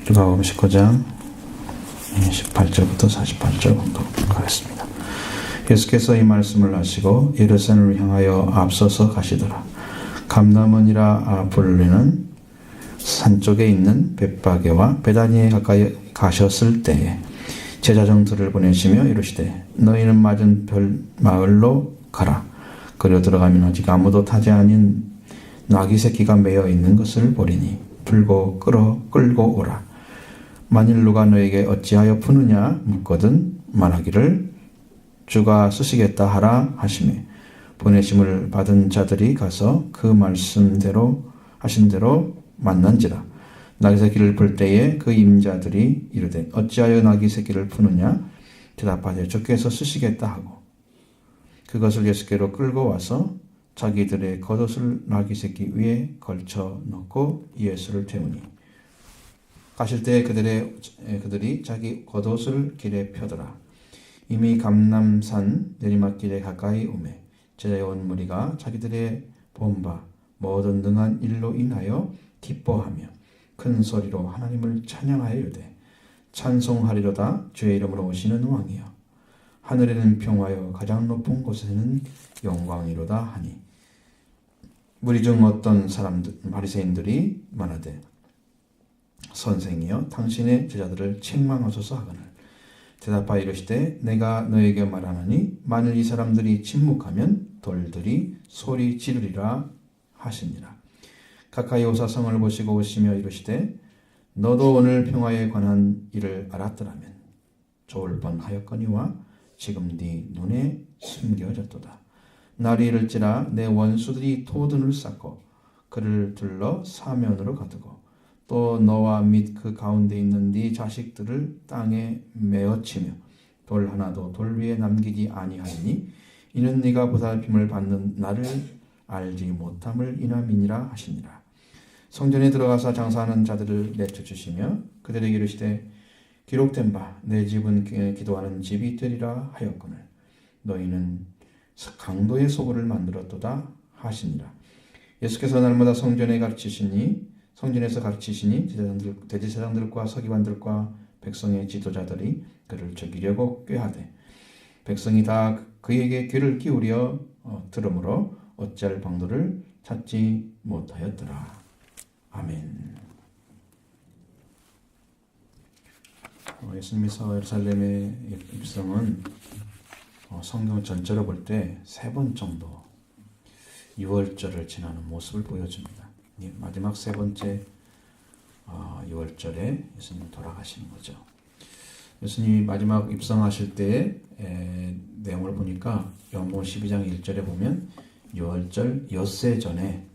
누가복음 19장 18절부터 48절 공독하겠습니다. 예수께서 이 말씀을 하시고 예루살렘을 향하여 앞서서 가시더라. 감람원이라 불리는 산 쪽에 있는 벳바게와 베다니에 가까이 가셨을 때에 제자정들을 보내시며 이르시되 너희는 맞은 마을로 가라. 그리로 들어가면 아직 아무도 타지 아닌 나귀 새끼가 매여 있는 것을 보리니 풀고 끌고 오라. 만일 누가 너에게 어찌하여 푸느냐 묻거든 말하기를 주가 쓰시겠다 하라 하시매 보내심을 받은 자들이 가서 그 말씀대로 하신 대로 만난지라. 나귀 새끼를 풀 때에 그 임자들이 이르되 어찌하여 나귀 새끼를 푸느냐 대답하되 주께서 쓰시겠다 하고 그것을 예수께로 끌고 와서 자기들의 겉옷을 나귀 새끼 위에 걸쳐 놓고 예수를 태우니 가실 때 그들이 자기 겉옷을 길에 펴더라. 이미 감람산 내리막길에 가까이 오매 제자의 온 무리가 자기들의 본 바 모든 능한 일로 인하여 기뻐하며 큰 소리로 하나님을 찬양하여 이르되 찬송하리로다 주의 이름으로 오시는 왕이여 하늘에는 평화여 가장 높은 곳에는 영광이로다 하니 무리 중 어떤 바리새인들이 말하되 선생이여 당신의 제자들을 책망하소서 하거늘 대답하여 이르시되 내가 너에게 말하노니 만일 이 사람들이 침묵하면 돌들이 소리 지르리라 하시니라. 가까이 오사 성을 보시고 오시며 이르시되 너도 오늘 평화에 관한 일을 알았더라면 좋을 뻔하였거니와 지금 네 눈에 숨겨졌도다. 날이 이를지라 내 원수들이 토둔을 쌓고 그를 둘러 사면으로 가두고 또 너와 및 그 가운데 있는 네 자식들을 땅에 메어치며 돌 하나도 돌 위에 남기지 아니하니 이는 네가 보살핌을 받는 나를 알지 못함을 인함이니라 하시니라. 성전에 들어가서 장사하는 자들을 내쫓으시며 그들에게 이르시되 기록된 바 내 집은 기도하는 집이 되리라 하였거늘 너희는 강도의 소굴을 만들었도다 하시니라. 예수께서 날마다 성전에서 가르치시니 대제사장들과 서기관들과 백성의 지도자들이 그를 죽이려고 꾀하되 백성이 다 그에게 귀를 기울여 들으므로 어찌할 방도를 찾지 못하였더라. 아멘. 예수님께서 예루살렘의 입성은 성경 전체로 볼 때 3번 정도 유월절을 지나는 모습을 보여줍니다. 마지막 3번째 유월절에 예수님이 돌아가시는 거죠. 예수님이 마지막 입성하실 때의 내용을 보니까 요한복음 12장 1절에 보면 유월절 엿새 전에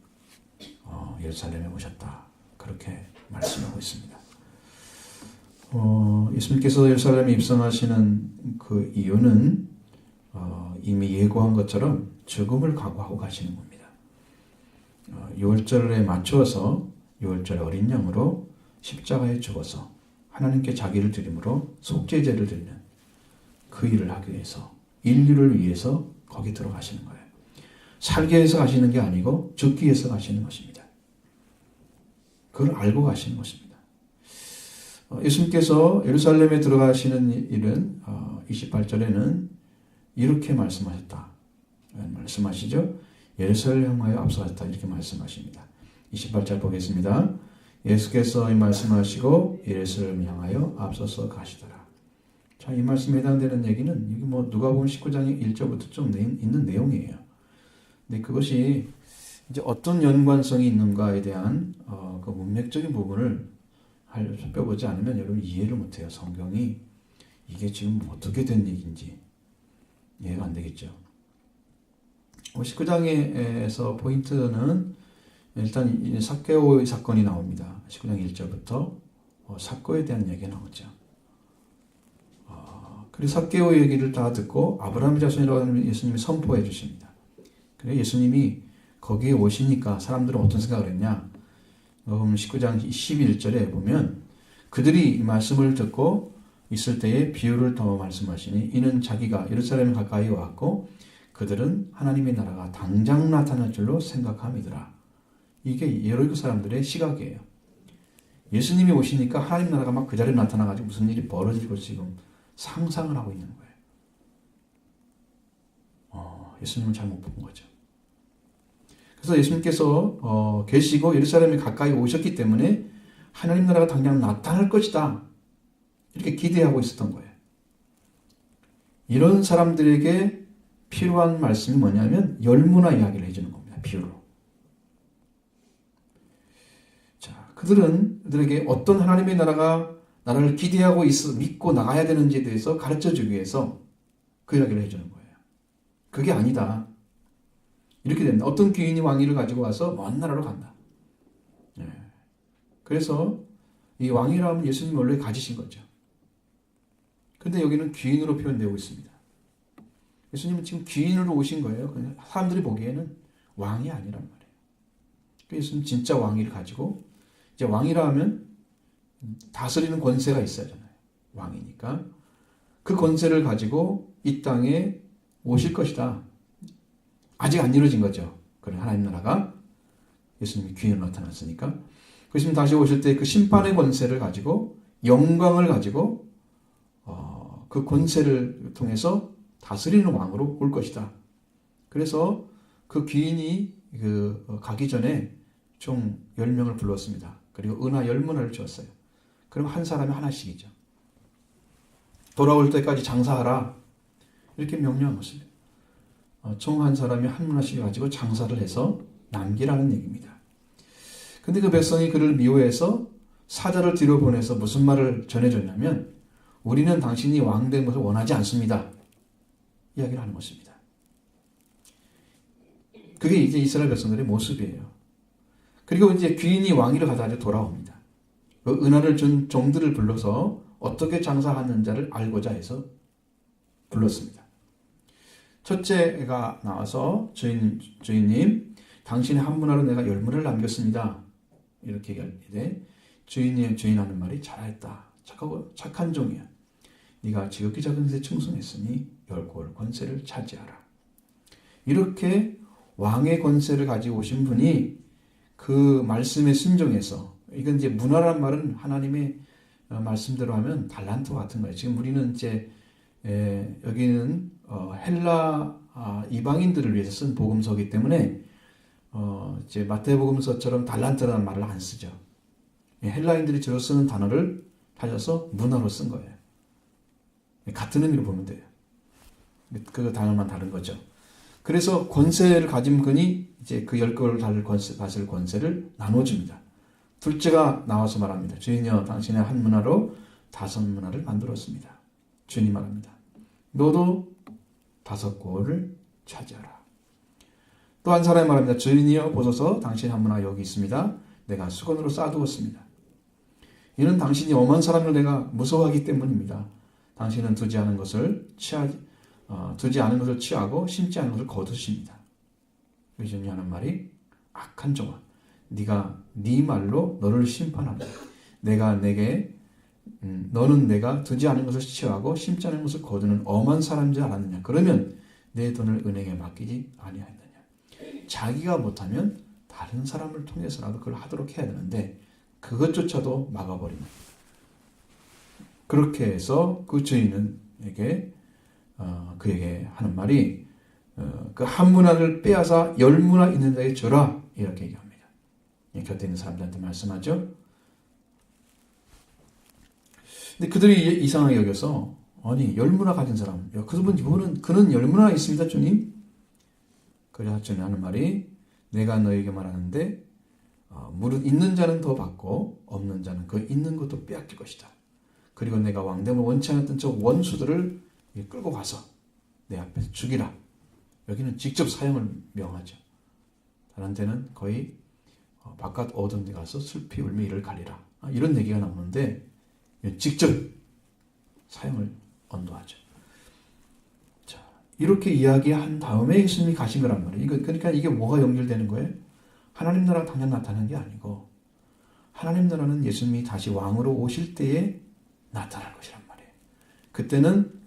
예루살렘에 오셨다. 그렇게 말씀하고 있습니다. 예수님께서 예루살렘에 입성하시는 그 이유는 이미 예고한 것처럼 죽음을 각오하고 가시는 겁니다. 유월절에 맞추어서 유월절의 어린 양으로 십자가에 죽어서 하나님께 자기를 드림으로 속죄제를 드리는 그 일을 하기 위해서 인류를 위해서 거기 들어가시는 거예요. 살기 위해서 가시는 게 아니고 죽기 위해서 가시는 것입니다. 그걸 알고 가시는 것입니다. 예수님께서 예루살렘에 들어가시는 일은 28절에는 이렇게 말씀하셨다. 말씀하시죠. 예루살렘을 향하여 앞서갔다 이렇게 말씀하십니다. 28절 보겠습니다. 예수께서 이 말씀하시고 예루살렘을 향하여 앞서서 가시더라. 자, 이 말씀에 해당되는 얘기는 이게 누가복음 19장 1절부터 좀 있는 내용이에요. 근데 그것이 이제 어떤 연관성이 있는가에 대한 그 문맥적인 부분을 살펴보지 않으면 여러분 이해를 못해요. 성경이 이게 지금 어떻게 된 얘기인지 이해가 안 되겠죠. 19장에서 포인트는 일단 삭개오의 사건이 나옵니다. 19장 1절부터 삭개오에 대한 얘기가 나오죠. 그리고 삭개오 얘기를 다 듣고 아브라함의 자손이라고 하는 예수님이 선포해 주십니다. 그래서 예수님이 거기에 오시니까 사람들은 어떤 생각을 했냐. 19장 11절에 보면 그들이 이 말씀을 듣고 있을 때에 비유를 더 말씀하시니 이는 자기가 예루살렘에 가까이 왔고 그들은 하나님의 나라가 당장 나타날 줄로 생각함이더라. 이게 예루살렘 사람들의 시각이에요. 예수님이 오시니까 하나님 나라가 막 그 자리에 나타나가지고 무슨 일이 벌어질 걸 지금 상상을 하고 있는 거예요. 예수님을 잘못 본 거죠. 그래서 예수님께서 계시고 예루살렘에 가까이 오셨기 때문에 하나님 나라가 당장 나타날 것이다. 이렇게 기대하고 있었던 거예요. 이런 사람들에게 필요한 말씀이 뭐냐면 열무나 이야기를 해주는 겁니다. 비유로. 자, 그들에게 어떤 하나님의 나라를 기대하고 믿고 나가야 되는지에 대해서 가르쳐주기 위해서 그 이야기를 해주는 거예요. 그게 아니다. 이렇게 됩니다. 어떤 귀인이 왕위를 가지고 와서 먼 나라로 간다. 그래서 이 왕이라면 예수님이 원래 가지신 거죠. 근데 여기는 귀인으로 표현되고 있습니다. 예수님은 지금 귀인으로 오신 거예요. 사람들이 보기에는 왕이 아니란 말이에요. 예수님은 진짜 왕위를 가지고 이제 왕이라 하면 다스리는 권세가 있어야 하잖아요. 왕이니까. 그 권세를 가지고 이 땅에 오실 것이다. 아직 안 이루어진 거죠. 그런 하나님 나라가 예수님이 귀인으로 나타났으니까. 예수님 다시 오실 때 그 심판의 권세를 가지고 영광을 가지고 그 권세를 통해서 다스리는 왕으로 올 것이다. 그래서 그 귀인이 가기 전에 총 10명을 불렀습니다. 그리고 은하 10문화를 주었어요. 그럼 한 사람이 하나씩이죠. 돌아올 때까지 장사하라. 이렇게 명령한 것입니다. 총 한 사람이 한 문화씩 가지고 장사를 해서 남기라는 얘기입니다. 근데 그 백성이 그를 미워해서 사자를 뒤로 보내서 무슨 말을 전해줬냐면 우리는 당신이 왕된 것을 원하지 않습니다. 이야기를 하는 것입니다. 그게 이제 이스라엘 백성들의 모습이에요. 그리고 이제 귀인이 왕위를 가다가 돌아옵니다. 그 은하를 준 종들을 불러서 어떻게 장사하는 자를 알고자 해서 불렀습니다. 첫째가 나와서 주인님, 당신의 한 문화로 내가 10문을 남겼습니다. 이렇게 얘기하는데 주인 하는 말이 잘했다. 착한 종이야. 네가 지극히 작은 것에 충성했으니 열골 권세를 차지하라. 이렇게 왕의 권세를 가지고 오신 분이 그 말씀에 순종해서, 이건 이제 문화란 말은 하나님의 말씀대로 하면 달란트와 같은 거예요. 지금 우리는 이제 여기는 헬라 이방인들을 위해서 쓴 복음서이기 때문에 이제 마태복음서처럼 달란트라는 말을 안 쓰죠. 헬라인들이 주로 쓰는 단어를 다져서 문화로 쓴 거예요. 같은 의미로 보면 돼요. 그 단어만 다른 거죠. 그래서 권세를 가진 분이 이제 그 10개를 다스릴 권세를 나눠줍니다. 둘째가 나와서 말합니다. 주인이여, 당신의 한 문화로 5문화를 만들었습니다. 주인이 말합니다. 너도 5골을 차지하라. 또 한 사람이 말합니다. 주인이여, 보소서, 당신의 한 문화 여기 있습니다. 내가 수건으로 싸두었습니다. 이는 당신이 엄한 사람을 내가 무서워하기 때문입니다. 당신은 두지 않은 것을 취하고 심지 않은 것을 거두십니다. 주인이 하는 말이, 악한 종아, 네가 네 말로 너를 심판한다. 너는 내가 두지 않은 것을 취하고 심지 않은 것을 거두는 엄한 사람인 줄 알았느냐? 그러면 내 돈을 은행에 맡기지 아니하였느냐? 자기가 못하면 다른 사람을 통해서라도 그걸 하도록 해야 되는데 그것조차도 막아버리는. 그렇게 해서 그 주인에게 그에게 하는 말이 그 한 문화를 빼앗아 10문화 있는 자에게 주라, 이렇게 얘기합니다. 곁에 있는 사람들한테 말씀하죠. 근데 그들이 이상하게 여겨서, 아니 10문화 가진 사람, 그는 10문화 있습니다 주님. 그래서 주님 하는 말이, 내가 너에게 말하는데 무릇 있는 자는 더 받고 없는 자는 그 있는 것도 빼앗길 것이다. 그리고 내가 왕됨을 원치 않았던 저 원수들을 끌고 가서 내 앞에서 죽이라. 여기는 직접 사형을 명하죠. 다른 데는 거의 바깥 어두운 데 가서 슬피 울며 이를 가리라. 이런 얘기가 나오는데 직접 사형을 언도하죠. 자, 이렇게 이야기한 다음에 예수님이 가신 거란 말이에요. 그러니까 이게 뭐가 연결되는 거예요? 하나님 나라가 당장 나타나는 게 아니고 하나님 나라는 예수님이 다시 왕으로 오실 때에 나타날 것이란 말이에요. 그때는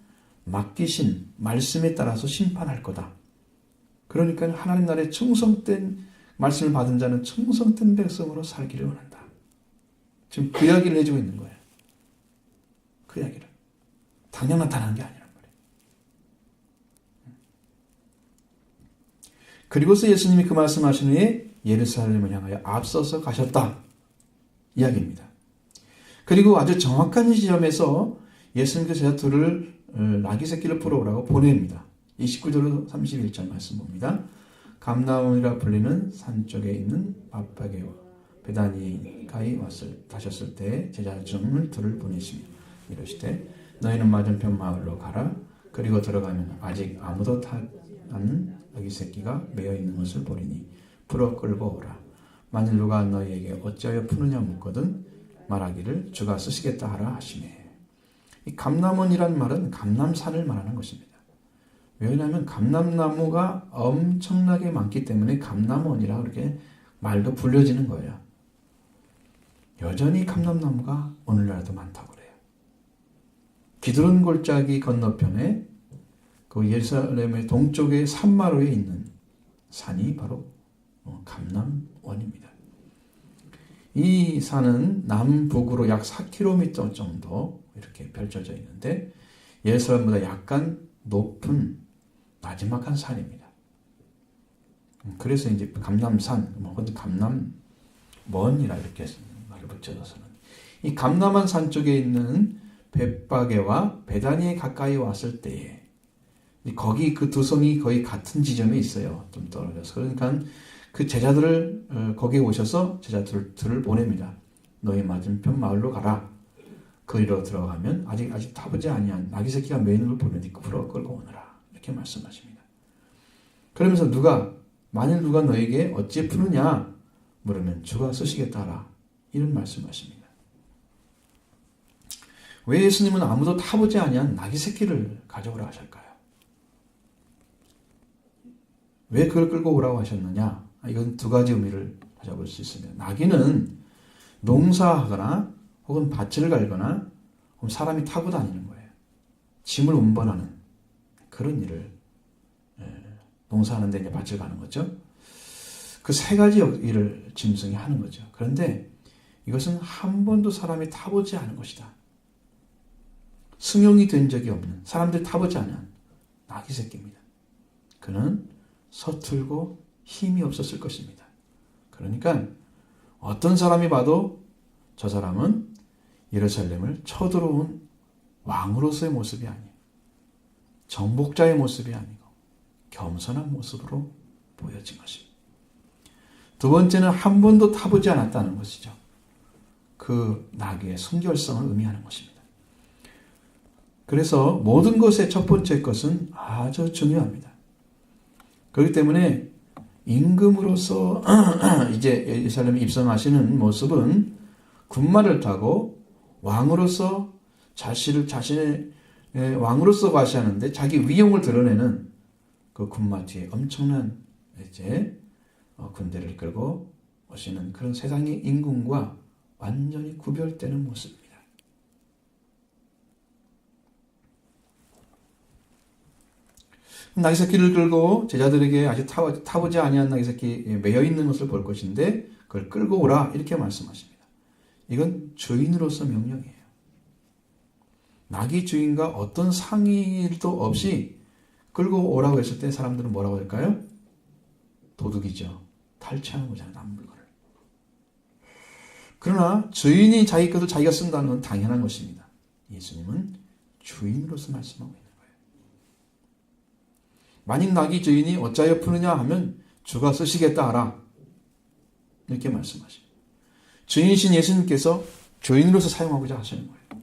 맡기신 말씀에 따라서 심판할 거다. 그러니까 하나님 나라의 충성된 말씀을 받은 자는 충성된 백성으로 살기를 원한다. 지금 그 이야기를 해주고 있는 거예요. 그 이야기를. 당장 나타나는 게 아니란 말이에요. 그리고서 예수님이 그 말씀하신 후에 예루살렘을 향하여 앞서서 가셨다. 이야기입니다. 그리고 아주 정확한 지점에서 예수님께서 제자 둘을 나귀 새끼를 풀어오라고 보냅니다. 29절 31절 말씀 봅니다. 감나온이라 불리는 산 쪽에 있는 벳파게와 베다니가에 가셨을 때 제자 중 둘을 보내시며 이르시되 너희는 맞은편 마을로 가라. 그리고 들어가면 아직 아무도 타지 않는 나귀 새끼가 매어 있는 것을 보리니 풀어 끌고 오라. 만일 누가 너희에게 어찌하여 푸느냐 묻거든 말하기를 주가 쓰시겠다 하라 하시매. 이 감남원이란 말은 감남산을 말하는 것입니다. 왜냐하면 감남나무가 엄청나게 많기 때문에 감남원이라 그렇게 말도 불려지는 거예요. 여전히 감남나무가 오늘날도 많다고 그래요. 기드론 골짜기 건너편에 그 예루살렘의 동쪽의 산마루에 있는 산이 바로 감남원입니다. 이 산은 남북으로 약 4km 정도 이렇게 펼쳐져 있는데 예루살렘보다 약간 높은 나지막한 산입니다. 그래서 이제 감남산, 혹은 감남원이라 이렇게 말을 붙여서는 이 감남한 산 쪽에 있는 벳바게와 베다니에 가까이 왔을 때에 거기 그 두 성이 거의 같은 지점에 있어요. 좀 떨어져서. 그러니까 그 제자들을 거기에 오셔서 제자들을 보냅니다. 너희 맞은편 마을로 가라. 거기로 들어가면 아직 타보지 아니한 나귀 새끼가 매는 걸 보내니 풀어 끌고 오너라. 이렇게 말씀하십니다. 그러면서 만일 누가 너에게 어찌 푸느냐 물으면 주가 쓰시겠다 하라. 이런 말씀하십니다. 왜 예수님은 아무도 타보지 아니한 나귀 새끼를 가져오라 하실까요? 왜 그걸 끌고 오라고 하셨느냐? 이건 두 가지 의미를 찾아볼 수 있습니다. 나귀는 농사하거나 혹은 밭을 갈거나 혹은 사람이 타고 다니는 거예요. 짐을 운반하는 그런 일을 농사하는데 이제 밭을 가는 거죠. 그 세 가지 일을 짐승이 하는 거죠. 그런데 이것은 한 번도 사람이 타보지 않은 것이다. 승용이 된 적이 없는, 사람들이 타보지 않은 나귀 새끼입니다. 그는 서툴고 힘이 없었을 것입니다. 그러니까 어떤 사람이 봐도 저 사람은 예루살렘을 쳐들어온 왕으로서의 모습이 아니에요. 정복자의 모습이 아니고 겸손한 모습으로 보여진 것입니다. 두 번째는 한 번도 타보지 않았다는 것이죠. 그 나귀의 순결성을 의미하는 것입니다. 그래서 모든 것의 첫 번째 것은 아주 중요합니다. 그렇기 때문에 임금으로서 이제 예루살렘에 입성하시는 모습은 군마를 타고 왕으로서 자신의 왕으로서 과시하는데 자기 위용을 드러내는 그 군마 뒤에 엄청난 이제 군대를 끌고 오시는 그런 세상의 임금과 완전히 구별되는 모습입니다. 나귀 새끼를 끌고 제자들에게 아직 타보지 아니한 나귀 새끼에 매여 있는 것을 볼 것인데 그걸 끌고 오라 이렇게 말씀하십니다. 이건 주인으로서 명령이에요. 나귀 주인과 어떤 상의도 없이 끌고 오라고 했을 때 사람들은 뭐라고 할까요? 도둑이죠. 탈취하는 거잖아요. 남 물건을. 그러나 주인이 자기 것을 자기가 쓴다는 건 당연한 것입니다. 예수님은 주인으로서 말씀하고 있는 거예요. 만일 나귀 주인이 어찌하여 푸느냐 하면 주가 쓰시겠다 하라. 이렇게 말씀하십니다. 주인이신 예수님께서 주인으로서 사용하고자 하시는 거예요.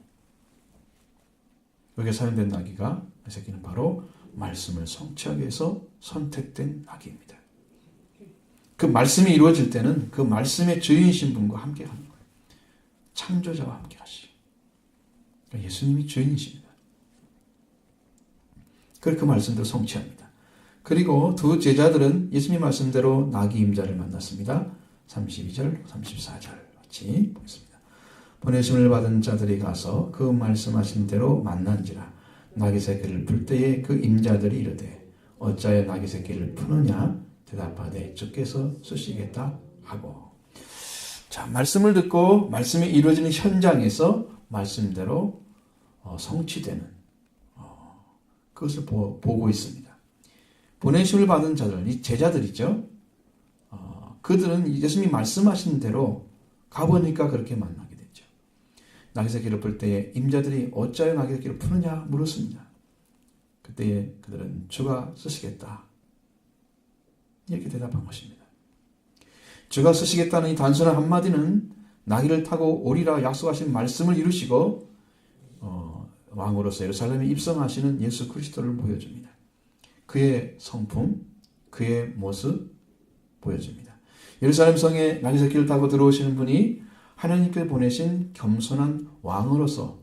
여기에 사용된 나귀가 이 새끼는 바로 말씀을 성취하기 위해서 선택된 나귀입니다. 그 말씀이 이루어질 때는 그 말씀의 주인이신 분과 함께 하는 거예요. 창조자와 함께 하시고. 그러니까 예수님이 주인이십니다. 그렇게 그 말씀대로 성취합니다. 그리고 두 제자들은 예수님 말씀대로 나귀 임자를 만났습니다. 32절, 34절 같이 보겠습니다. 보내심을 받은 자들이 가서 그 말씀하신 대로 만난지라 나귀 새끼를 풀 때에 그 임자들이 이르되 어찌하여 나귀 새끼를 푸느냐 대답하되 주께서 쓰시겠다 하고. 자, 말씀을 듣고 말씀이 이루어지는 현장에서 말씀대로 성취되는 그것을 보고 있습니다. 보내심을 받은 자들, 이 제자들이죠. 그들은 예수님이 말씀하신 대로 가보니까 그렇게 만나게 됐죠. 나귀새끼를 풀 때에 임자들이 어찌하여 나귀새끼를 푸느냐 물었습니다. 그때에 그들은 주가 쓰시겠다 이렇게 대답한 것입니다. 주가 쓰시겠다는 이 단순한 한마디는 나귀를 타고 오리라 약속하신 말씀을 이루시고 왕으로서 예루살렘에 입성하시는 예수 그리스도를 보여줍니다. 그의 성품, 그의 모습 보여줍니다. 예루살렘 성에 나귀새끼를 타고 들어오시는 분이 하나님께 보내신 겸손한 왕으로서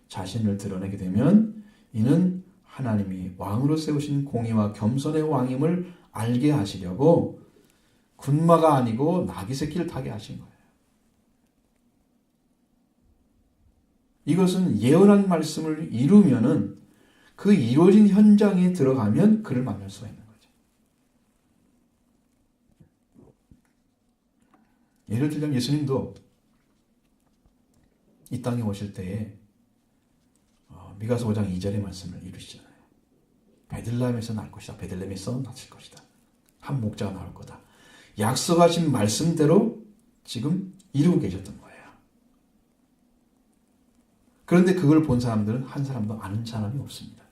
자신을 드러내게 되면 이는 하나님이 왕으로 세우신 공의와 겸손의 왕임을 알게 하시려고 군마가 아니고 나귀새끼를 타게 하신 거예요. 이것은 예언한 말씀을 이루면은 그 이루어진 현장에 들어가면 그를 만날 수가 있는 거죠. 예를 들자면 예수님도 이 땅에 오실 때에 미가서 5장 2절의 말씀을 이루시잖아요. 베들레헴에서 날 것이다. 베들레헴에서 낳을 것이다. 한 목자가 나올 거다. 약속하신 말씀대로 지금 이루고 계셨던 거예요. 그런데 그걸 본 사람들은 한 사람도 아는 사람이 없습니다.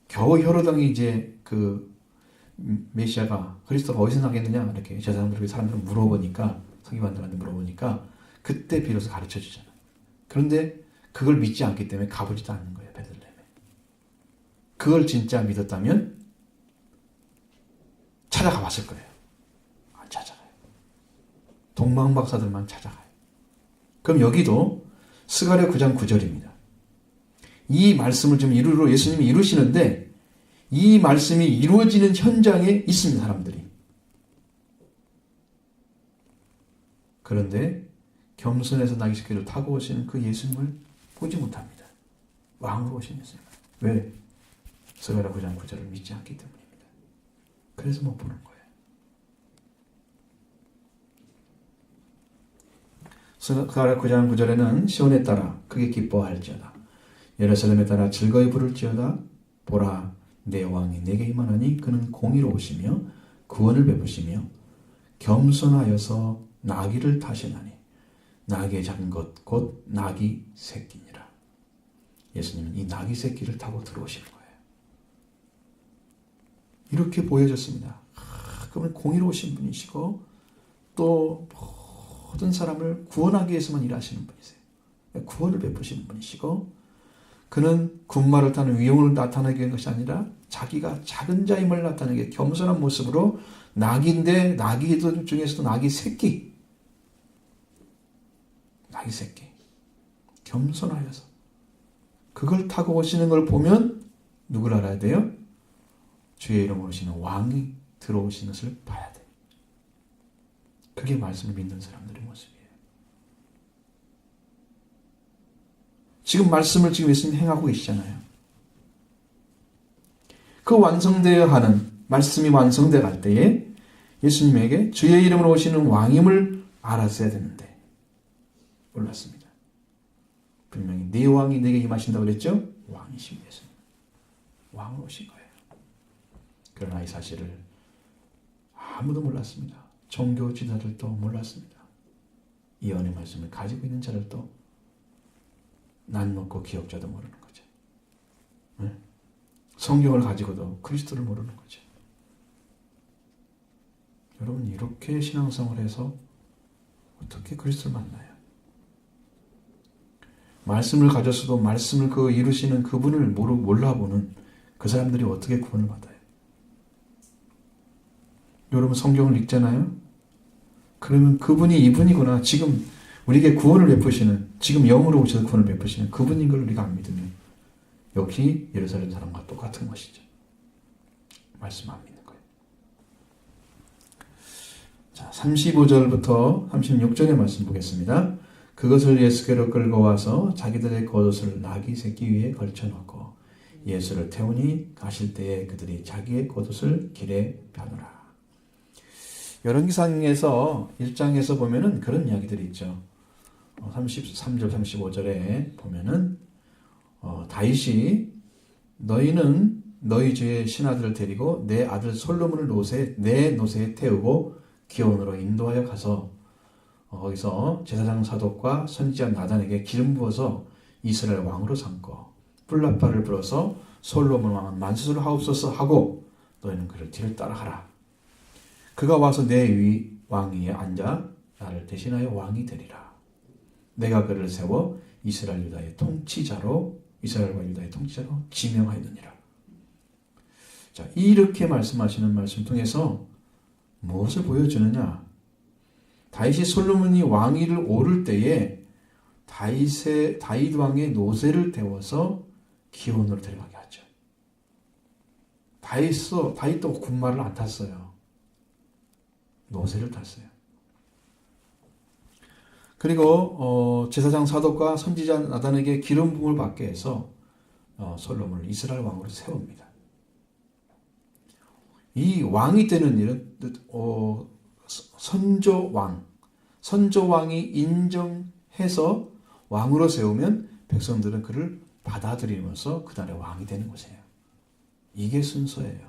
겨우 헤로당이 이제 그 메시아가 그리스도가 어디서 나겠느냐 이렇게 사람들은 물어보니까 서기관들한테 물어보니까 그때 비로소 가르쳐 주잖아요. 그런데 그걸 믿지 않기 때문에 가보지도 않는 거예요. 베들레헴에. 그걸 진짜 믿었다면 찾아가 봤을 거예요. 안 찾아가요. 동방박사들만 찾아가요. 그럼 여기도 스가랴 9장 9절입니다. 이 말씀을 좀 예수님이 이루시는데 이 말씀이 이루어지는 현장에 있습니다. 사람들이. 그런데 겸손해서 나귀새끼를 타고 오시는 그 예수님을 보지 못합니다. 왕으로 오신 예수님. 왜? 스가랴 9장 9절을 믿지 않기 때문입니다. 그래서 못 보는 거예요. 스가랴 9장 9절에는 시온에 따라 크게 기뻐할지어다. 예루살렘에 따라 즐거이 부를지어다. 보라, 내 왕이 내게 임하나니 그는 공의로우시며 구원을 베푸시며 겸손하여서 나귀를 타시나니 나귀의 작은 것 곧 나귀 새끼니라. 예수님은 이 나귀 새끼를 타고 들어오시는 거예요. 이렇게 보여졌습니다. 그분은 공의로우신 분이시고 또 모든 사람을 구원하기 위해서만 일하시는 분이세요. 구원을 베푸시는 분이시고 그는 군마를 타는 위용을 나타내기 위한 것이 아니라 자기가 작은 자임을 나타내기 겸손한 모습으로 나귀인데 나귀들 중에서도 나귀 새끼 겸손하여서 그걸 타고 오시는 걸 보면 누굴 알아야 돼요? 주의 이름으로 오시는 왕이 들어오시는 것을 봐야 돼요. 그게 말씀을 믿는 사람들의 모습이에요. 지금 말씀을 지금 예수님이 행하고 계시잖아요. 그 완성되어야 하는 말씀이 완성되어 갈 때에 예수님에게 주의 이름으로 오시는 왕임을 알았어야 되는데 몰랐습니다. 분명히 네 왕이 내게 임하신다고 그랬죠? 왕이신 예수님. 왕으로 오신 거예요. 그러나 이 사실을 아무도 몰랐습니다. 종교 지도자들도 몰랐습니다. 이 언의 말씀을 가지고 있는 자들도 난 먹고 기억자도 모르는 거죠. 네? 성경을 가지고도 그리스도를 모르는 거죠. 여러분 이렇게 신앙생활을 해서 어떻게 그리스도를 만나요? 말씀을 가졌어도 말씀을 그 이루시는 그분을 몰라보는 그 사람들이 어떻게 구원을 받아요? 여러분 성경을 읽잖아요? 그러면 그분이 이분이구나. 지금 우리에게 구원을 베푸시는, 지금 영으로 오셔서 구원을 베푸시는 그분인 걸 우리가 안 믿으면 역시 예루살렘 사람과 똑같은 것이죠. 말씀 안 믿는 거예요. 자, 35절부터 36절의 말씀 보겠습니다. 그것을 예수께로 끌고 와서 자기들의 겉옷을 나귀 새끼 위에 걸쳐놓고 예수를 태우니 가실 때에 그들이 자기의 겉옷을 길에 펴노라. 열왕기상에서 1장에서 보면은 그런 이야기들이 있죠. 33절 35절에 보면은 다윗이 너희는 너희 주의 신하들을 데리고 내 아들 솔로몬을 내 노새에 태우고 기온으로 인도하여 가서 거기서 제사장 사독과 선지자 나단에게 기름 부어서 이스라엘 왕으로 삼고 뿔라파를 불어서 솔로몬 왕은 만수를 하옵소서 하고 너희는 그를 뒤를 따라가라. 그가 와서 내 왕위에 앉아 나를 대신하여 왕이 되리라. 내가 그를 세워 이스라엘과 유다의 통치자로 지명하였느니라. 자, 이렇게 말씀하시는 말씀 통해서 무엇을 보여주느냐? 다윗이 솔로몬이 왕위를 오를 때에 다윗 왕의 노새를 태워서 기온으로 데려가게 하죠. 다윗도 군마를 안 탔어요. 노새를 탔어요. 그리고 제사장 사독과 선지자 나단에게 기름 부음을 받게 해서 솔로몬을 이스라엘 왕으로 세웁니다. 이 왕이 되는 일은 선조왕이 인정해서 왕으로 세우면 백성들은 그를 받아들이면서 그 나라의 왕이 되는 것이에요. 이게 순서예요.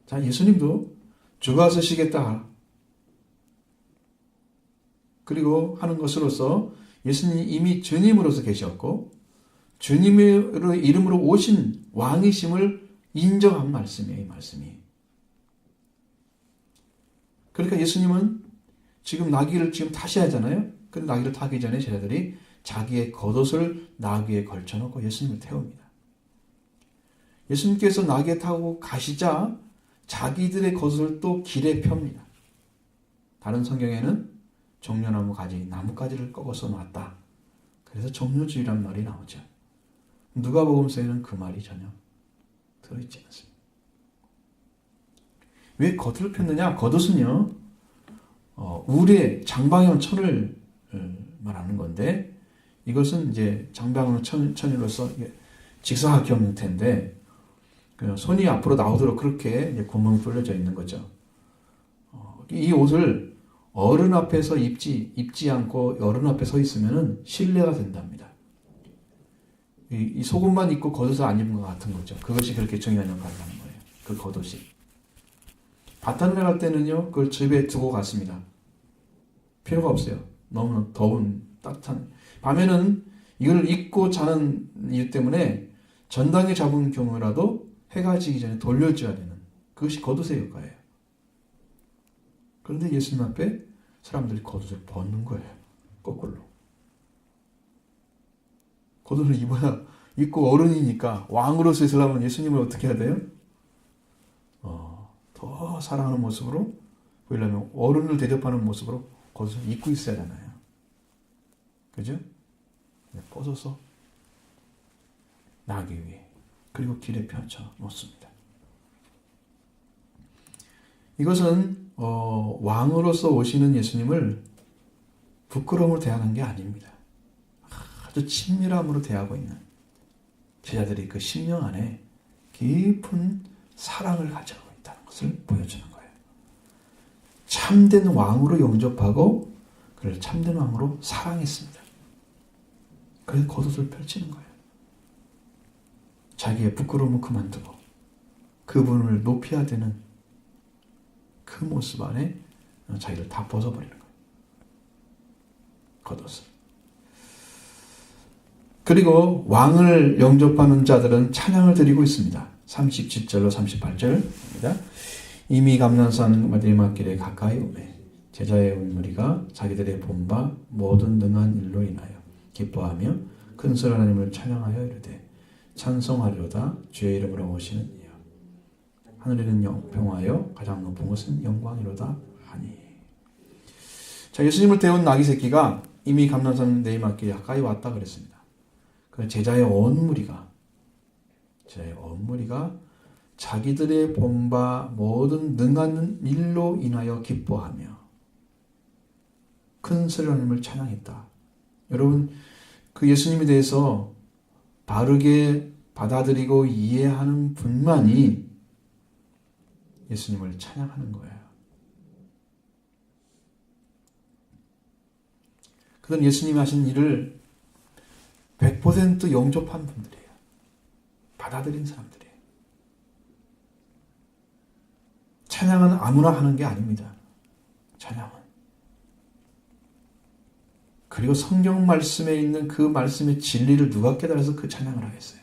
자, 예수님도 주가 서시겠다 그리고 하는 것으로서 예수님이 이미 주님으로서 계셨고 주님의 이름으로 오신 왕이심을 인정한 말씀이에요. 이 말씀이. 그러니까 예수님은 지금 나귀를 지금 타셔야 하잖아요. 근데 나귀를 타기 전에 제자들이 자기의 겉옷을 나귀에 걸쳐놓고 예수님을 태웁니다. 예수님께서 나귀에 타고 가시자 자기들의 겉옷을 또 길에 펴니다. 다른 성경에는 종려나무 가지, 나뭇가지를 꺾어서 놨다. 그래서 종려주의란 말이 나오죠. 누가복음서에는 그 말이 전혀 들어있지 않습니다. 왜 겉을 폈느냐? 겉옷은요, 우레 장방형 천을 말하는 건데, 이것은 이제 장방형 천으로서 직사각형 형태인데, 손이 앞으로 나오도록 그렇게 구멍이 뚫려져 있는 거죠. 이 옷을 어른 앞에서 입지 않고 어른 앞에 서 있으면은 신뢰가 된답니다. 이 속옷만 입고 겉옷을 안 입은 것 같은 거죠. 그것이 그렇게 중요한 역할을 하는 거예요. 그 겉옷이. 바다를 갈 때는요, 그걸 집에 두고 갔습니다. 필요가 없어요. 너무 더운, 따뜻한. 밤에는 이걸 입고 자는 이유 때문에 전당에 잡은 경우라도 해가 지기 전에 돌려줘야 되는 그것이 겉옷의 역할이에요. 그런데 예수님 앞에 사람들이 겉옷을 벗는 거예요. 거꾸로. 겉옷을 입고 어른이니까 왕으로서 있으려면 예수님을 어떻게 해야 돼요? 더 사랑하는 모습으로 보이려면 어른을 대접하는 모습으로 겉옷을 입고 있어야 하잖아요. 그죠? 벗어서 나기 위해 그리고 길에 펼쳐 놓습니다. 이것은 왕으로서 오시는 예수님을 부끄러움으로 대하는 게 아닙니다. 아주 친밀함으로 대하고 있는 제자들이 그 심령 안에 깊은 사랑을 가지고 있다는 것을 보여주는 거예요. 참된 왕으로 영접하고 그를 참된 왕으로 사랑했습니다. 그래서 겉옷을 펼치는 거예요. 자기의 부끄러움을 그만두고 그분을 높여야 되는 그 모습 안에 자기를 다 벗어버리는 거예요. 겉옷을. 그리고 왕을 영접하는 자들은 찬양을 드리고 있습니다. 37절로 38절입니다. 이미 감난산 마디막길에 가까이 오매 제자의 무리가 자기들의 본바 모든 능한 일로 인하여 기뻐하며 큰소리 하나님을 찬양하여 이르되 찬송하리로다 주의 이름으로 오시는 이여 하늘에는 평화여 가장 높은 곳은 영광이로다 하니. 자, 예수님을 태운 나귀 새끼가 이미 감난산 내리막길에 가까이 왔다 그랬습니다. 그 제자의 온 무리가 자기들의 본바 모든 능한 일로 인하여 기뻐하며 큰 소리로 하나님을 찬양했다. 여러분, 그 예수님에 대해서 바르게 받아들이고 이해하는 분만이 예수님을 찬양하는 거예요. 그런 예수님이 하신 일을 100% 영접한 분들이에요. 받아들인 사람들이에요. 찬양은 아무나 하는 게 아닙니다. 찬양은. 그리고 성경 말씀에 있는 그 말씀의 진리를 누가 깨달아서 그 찬양을 하겠어요.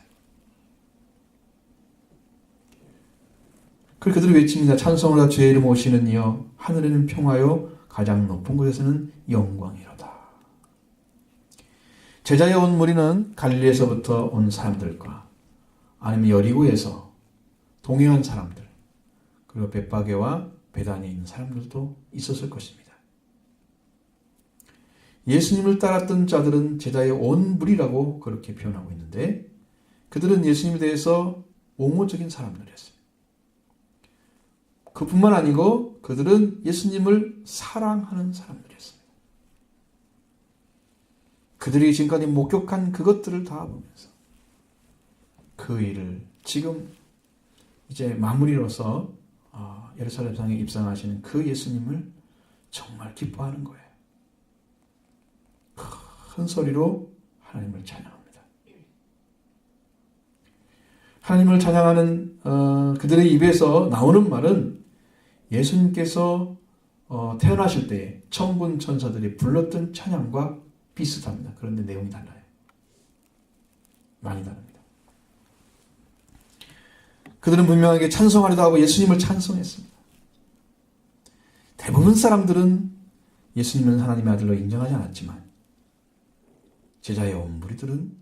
그리고 그들이 외칩니다. 찬송하라 주의 이름 오시는 이여 하늘에는 평화요 가장 높은 곳에서는 영광이로다. 제자의 온 무리는 갈릴리에서부터 온 사람들과 아니면 여리고에서 동행한 사람들 그리고 벳바게와 베단에 있는 사람들도 있었을 것입니다. 예수님을 따랐던 자들은 제자의 온 무리라고 그렇게 표현하고 있는데 그들은 예수님에 대해서 옹호적인 사람들이었습니다. 그뿐만 아니고 그들은 예수님을 사랑하는 사람들이었습니다. 그들이 지금까지 목격한 그것들을 다 보면서 그 일을 지금 이제 마무리로서 예루살렘 성에 입성하시는 그 예수님을 정말 기뻐하는 거예요. 큰 소리로 하나님을 찬양합니다. 하나님을 찬양하는 그들의 입에서 나오는 말은 예수님께서 태어나실 때에 천군 천사들이 불렀던 찬양과 비슷합니다. 그런데 내용이 달라요. 많이 다릅니다. 그들은 분명하게 찬송하려고 하고 예수님을 찬송했습니다. 대부분 사람들은 예수님은 하나님의 아들로 인정하지 않았지만 제자의 온 무리들은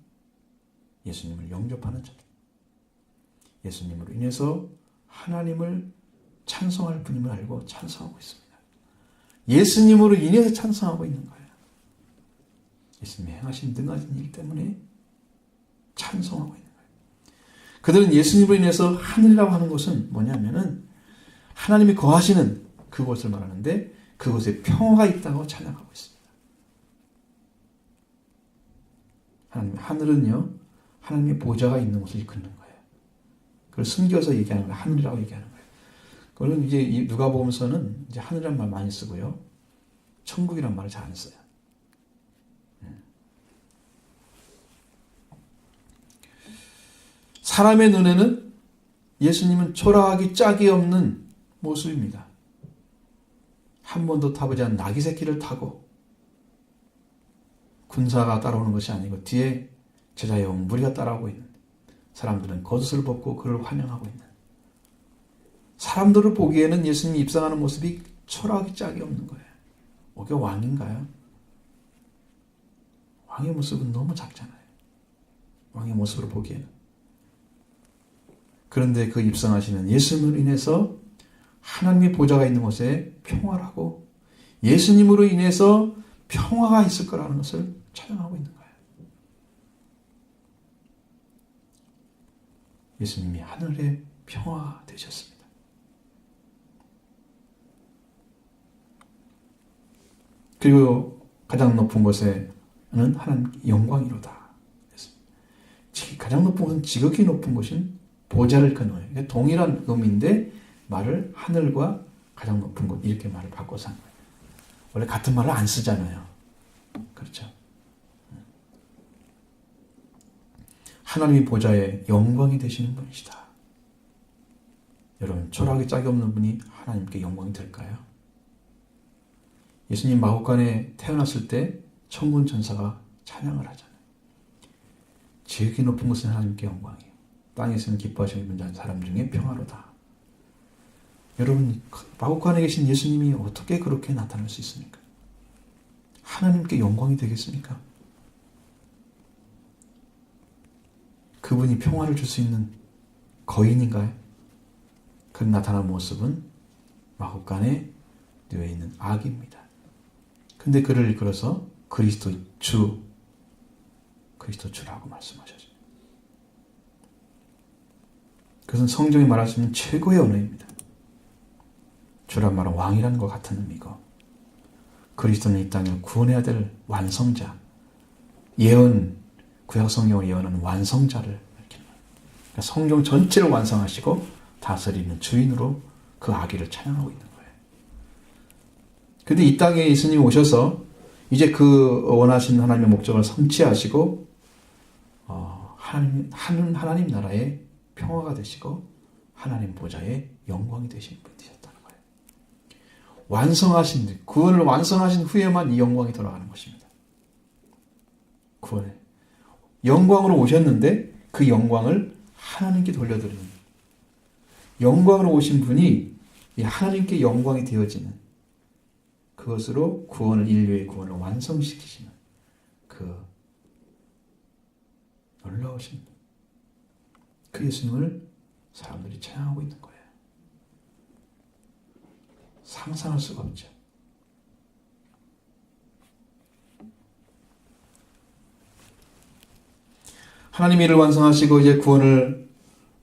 예수님을 영접하는 자들. 예수님으로 인해서 하나님을 찬송할 분임을 알고 찬송하고 있습니다. 예수님으로 인해서 찬송하고 있는 거예요. 예수님이 행하신 능하신 일 때문에 찬송하고 있는 거예요. 그들은 예수님으로 인해서 하늘이라고 하는 것은 뭐냐면은 하나님이 거하시는 그곳을 말하는데 그곳에 평화가 있다고 찬양하고 있습니다. 하늘은요, 하나님의 보좌가 있는 곳을 이끄는 거예요. 그걸 숨겨서 얘기하는 거예요. 하늘이라고 얘기하는 거예요. 그거는 이제 누가복음서는 이제 하늘이란 말 많이 쓰고요. 천국이란 말을 잘 안 써요. 사람의 눈에는 예수님은 초라하기 짝이 없는 모습입니다. 한 번도 타보지 않은 나귀 새끼를 타고 군사가 따라오는 것이 아니고 뒤에 제자의 온 무리가 따라오고 있는 사람들은 겉옷을 벗고 그를 환영하고 있는 사람들을 보기에는 예수님이 입성하는 모습이 초라하기 짝이 없는 거예요. 이게 왕인가요? 왕의 모습은 너무 작잖아요. 왕의 모습으로 보기에는. 그런데 그 입성하시는 예수님으로 인해서 하나님의 보좌가 있는 곳에 평화라고 예수님으로 인해서 평화가 있을 거라는 것을 찬양하고 있는 거예요. 예수님이 하늘의 평화가 되셨습니다. 그리고 가장 높은 곳에는 하나님 영광이로다. 가장 높은 곳은 지극히 높은 곳인 보좌를 거는 거예요. 동일한 의미인데 말을 하늘과 가장 높은 곳 이렇게 말을 바꿔서 한 거예요. 원래 같은 말을 안 쓰잖아요. 그렇죠? 하나님의 보좌에 영광이 되시는 분이시다. 여러분, 초라하게 짝이 없는 분이 하나님께 영광이 될까요? 예수님 마구간에 태어났을 때 천군 천사가 찬양을 하잖아요. 지극히 높은 곳은 하나님께 영광이에요. 땅에서는 기뻐하시는 분자 사람 중에 평화로다. 여러분, 마구간에 계신 예수님이 어떻게 그렇게 나타날 수 있습니까? 하나님께 영광이 되겠습니까? 그분이 평화를 줄 수 있는 거인인가요? 그 나타난 모습은 마구간에 뉘어 있는 악입니다. 근데 그를 이끌어서 그리스도주라고 말씀하셨습니다. 그것은 성경이 말할 수 있는 최고의 언어입니다. 주란 말은 왕이라는 것 같은 의미고 그리스도는 이 땅을 구원해야 될 완성자, 예언, 구약 성경을 예언하는 완성자를 이렇게 그러니까 성경 전체를 완성하시고 다스리는 주인으로 그 아기를 찬양하고 있는 거예요. 근데 이 땅에 예수님이 오셔서 이제 그 원하신 하나님의 목적을 성취하시고 하나님 나라의 평화가 되시고 하나님 보좌의 영광이 되신 분이 되셨다는 거예요. 완성하신 구원을 완성하신 후에만 이 영광이 돌아가는 것입니다. 구원에 영광으로 오셨는데 그 영광을 하나님께 돌려드리는 영광으로 오신 분이 하나님께 영광이 되어지는 그것으로 인류의 구원을 완성시키시는 그 놀라우신 그 예수님을 사람들이 찬양하고 있는 거예요. 상상할 수가 없죠. 하나님이 이를 완성하시고 이제 구원을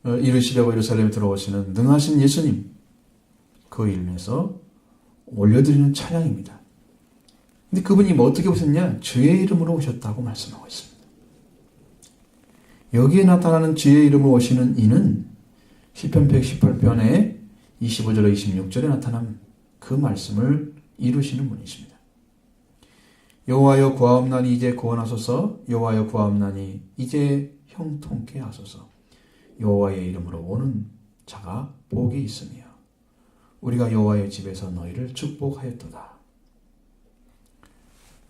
이루시려고 예루살렘에 들어오시는 능하신 예수님, 그 이름에서 올려드리는 찬양입니다. 근데 그분이 어떻게 오셨냐? 주의 이름으로 오셨다고 말씀하고 있습니다. 여기에 나타나는 주의 이름으로 오시는 이는 시편 118편의 25절로 26절에 나타난 그 말씀을 이루시는 분이십니다. 여호와여 구하옵나니 이제 구원하소서. 여호와여 구하옵나니 이제 형통케 하소서. 여호와의 이름으로 오는 자가 복이 있으며 우리가 여호와의 집에서 너희를 축복하였도다.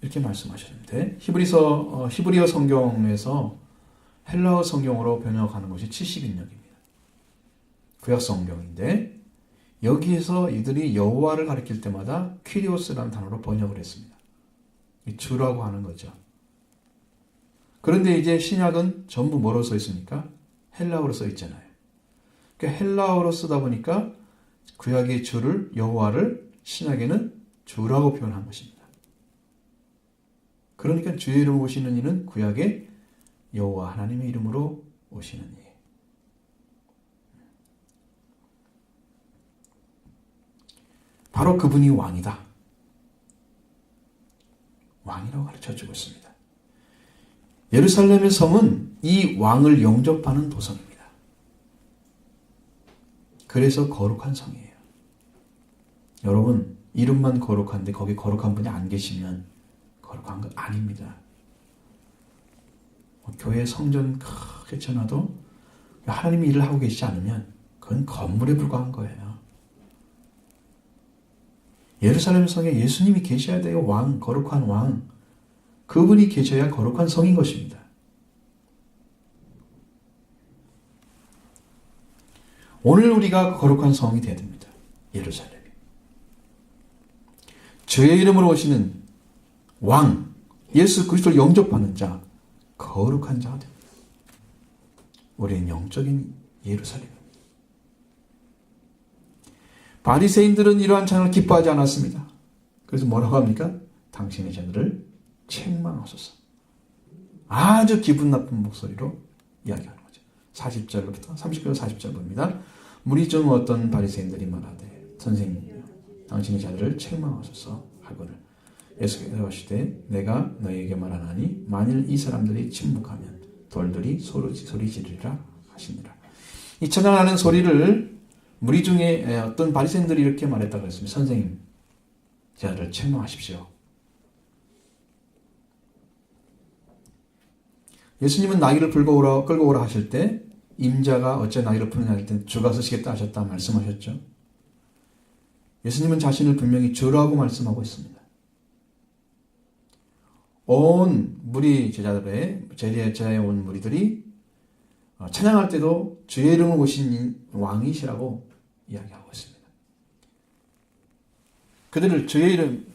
이렇게 말씀하셨는데 히브리어 성경에서 헬라어 성경으로 번역하는 것이 70인역입니다. 구약 성경인데 여기에서 이들이 여호와를 가리킬 때마다 퀴리오스라는 단어로 번역을 했습니다. 주라고 하는 거죠. 그런데 이제 신약은 전부 뭐로 써 있습니까? 헬라어로 써 있잖아요. 그러니까 헬라어로 쓰다 보니까 구약의 주를 여호와를 신약에는 주라고 표현한 것입니다. 그러니까 주의 이름으로 오시는 이는 구약의 여호와 하나님의 이름으로 오시는 이. 바로 그분이 왕이다. 왕이라고 가르쳐주고 있습니다. 예루살렘의 성은 이 왕을 영접하는 도성입니다. 그래서 거룩한 성이에요. 여러분, 이름만 거룩한데 거기 거룩한 분이 안 계시면 거룩한 건 아닙니다. 교회 성전 크게 쳐놔도 하나님이 일을 하고 계시지 않으면 그건 건물에 불과한 거예요. 예루살렘 성에 예수님이 계셔야 돼요. 왕, 거룩한 왕. 그분이 계셔야 거룩한 성인 것입니다. 오늘 우리가 거룩한 성이 되어야 됩니다. 예루살렘이. 주의 이름으로 오시는 왕, 예수 그리스도를 영접하는 자, 거룩한 자가 됩니다. 우리는 영적인 예루살렘입니다. 바리새인들은 이러한 찬양을 기뻐하지 않았습니다. 그래서 뭐라고 합니까? 당신의 자들을 책망하소서. 아주 기분 나쁜 목소리로 이야기하는 거죠. 40절부터 30절 40절 봅니다. 무리 중 어떤 바리새인들이 말하되 선생님 당신의 자들을 책망하소서 하거늘 예수께서 하시되 내가 너희에게 말하나니 만일 이 사람들이 침묵하면 돌들이 소리 지르리라 하시니라. 이 찬양하는 소리를 무리 중에 어떤 바리새인들이 이렇게 말했다고 했습니다. 선생님, 저를 책망하십시오. 예수님은 나귀를 끌고 오라 하실 때 임자가 어째 나귀를 푸느냐 할 때 주가 서시겠다 하셨다 말씀하셨죠. 예수님은 자신을 분명히 주라고 말씀하고 있습니다. 온 무리 제자에 온 무리들이 찬양할 때도 주의 이름을 오신 왕이시라고 이야기하고 있습니다. 그들을 주의 이름,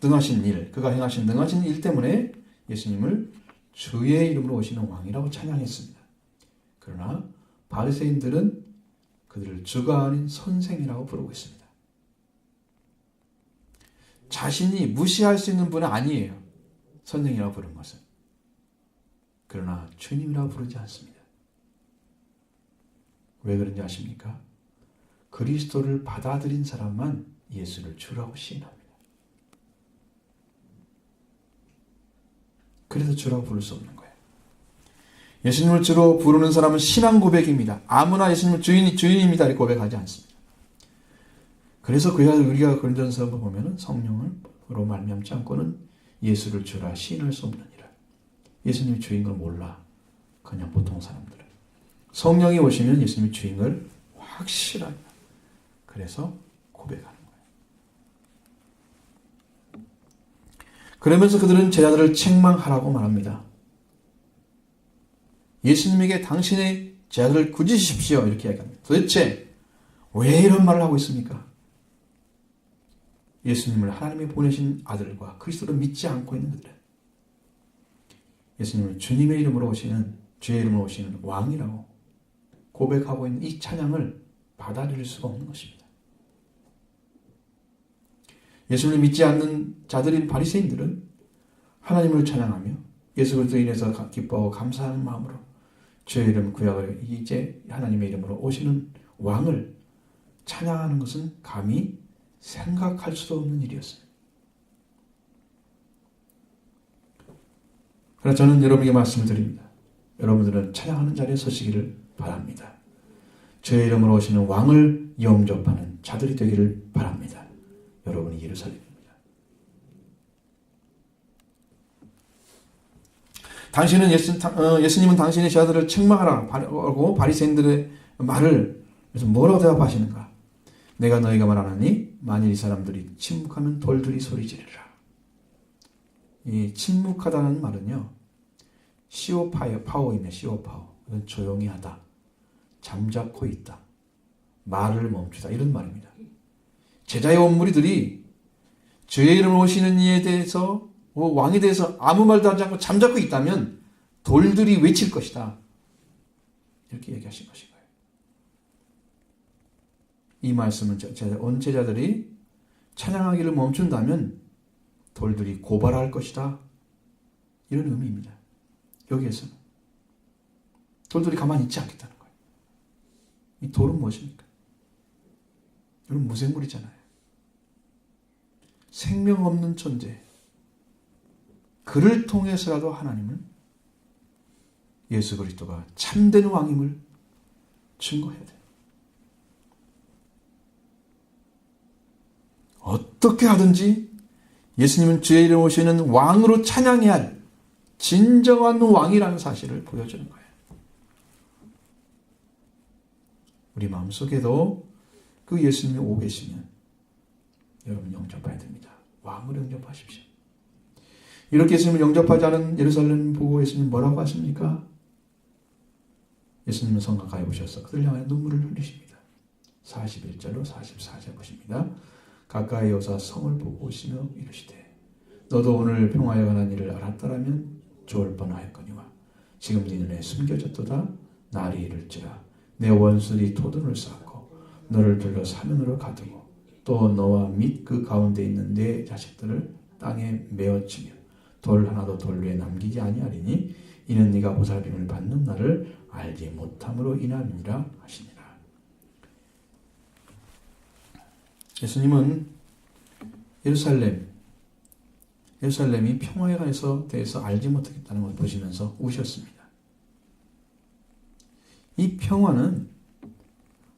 능하신 일, 그가 행하신 능하신 일 때문에 예수님을 주의 이름으로 오시는 왕이라고 찬양했습니다. 그러나 바리새인들은 그들을 주가 아닌 선생이라고 부르고 있습니다. 자신이 무시할 수 있는 분은 아니에요. 선생이라고 부르는 것은. 그러나 주님이라고 부르지 않습니다. 왜 그런지 아십니까? 그리스도를 받아들인 사람만 예수를 주라고 시인합니다. 그래서 주라고 부를 수 없는 거예요. 예수님을 주로 부르는 사람은 신앙 고백입니다. 아무나 예수님을 주인입니다 이렇게 고백하지 않습니다. 그래서 우리가 고린도전서 보면은 성령으로 말미암지 않고는 예수를 주라 시인할 수 없느니라. 예수님이 주인 걸 몰라. 그냥 보통 사람들은. 성령이 오시면 예수님이 주인 걸 확실하게. 그래서 고백하는 거예요. 그러면서 그들은 제자들을 책망하라고 말합니다. 예수님에게 당신의 제자들을 꾸짖으십시오 이렇게 이야기합니다. 도대체 왜 이런 말을 하고 있습니까? 예수님을 하나님이 보내신 아들과 그리스도를 믿지 않고 있는 그들은 예수님을 주님의 이름으로 오시는 주의 이름으로 오시는 왕이라고 고백하고 있는 이 찬양을 받아들일 수가 없는 것입니다. 예수님을 믿지 않는 자들인 바리새인들은 하나님을 찬양하며 예수 그리스도로 인해서 기뻐하고 감사하는 마음으로 주의 이름 구약을 이제 하나님의 이름으로 오시는 왕을 찬양하는 것은 감히 생각할 수도 없는 일이었습니다. 그래서 저는 여러분에게 말씀을 드립니다. 여러분들은 찬양하는 자리에 서시기를 바랍니다. 주의 이름으로 오시는 왕을 영접하는 자들이 되기를 바랍니다. 여러분이 예루살렘입니다. 예수님은 당신의 제자들을 책망하라고 바리새인들의 말을 그래서 뭐라고 대답하시는가? 내가 너희가 말하나니 만일 이 사람들이 침묵하면 돌들이 소리 지르리라. 이 침묵하다는 말은요. 파워이네. 시오파워. 조용히 하다. 잠자코 있다. 말을 멈추다. 이런 말입니다. 제자의 온무리들이 주의 이름으로 오시는 이에 대해서 왕에 대해서 아무 말도 하지 않고 잠자코 있다면 돌들이 외칠 것이다. 이렇게 얘기하신 것인 거예요. 이 말씀은 온 제자들이 찬양하기를 멈춘다면 돌들이 고발할 것이다. 이런 의미입니다. 여기에서는 돌들이 가만히 있지 않겠다는 거예요. 이 돌은 무엇입니까? 여러분 무생물이잖아요. 생명 없는 존재. 그를 통해서라도 하나님은 예수 그리스도가 참된 왕임을 증거해야 돼요. 어떻게 하든지 예수님은 주의 이름으로 오시는 왕으로 찬양해야 할 진정한 왕이라는 사실을 보여주는 거예요. 우리 마음속에도 그 예수님이 오고 계시면 여러분 영접해야 됩니다. 왕으로 영접하십시오. 이렇게 예수님을 영접하지 않은 예루살렘 보고 예수님 뭐라고 하십니까? 예수님은 성곽 가에 오셔서 그들 향해 눈물을 흘리십니다. 41절로 44절 보십니다. 가까이 오사 성을 보고 오시며 이르시되 너도 오늘 평화에 관한 일을 알았더라면 좋을 뻔하였거니와 지금 네 눈에 숨겨졌도다. 날이 이를지라 내 원수들이 토둔을 쌓고 너를 둘러 사면으로 가두고 또 너와 및 그 가운데 있는 네 자식들을 땅에 메어치며 돌 하나도 돌 위에 남기지 아니하리니 이는 네가 보살핌을 받는 날을 알지 못함으로 인함이니라 하시니라. 예수님은 예루살렘이 평화에 대해서 알지 못하겠다는 것을 보시면서 우셨습니다. 이 평화는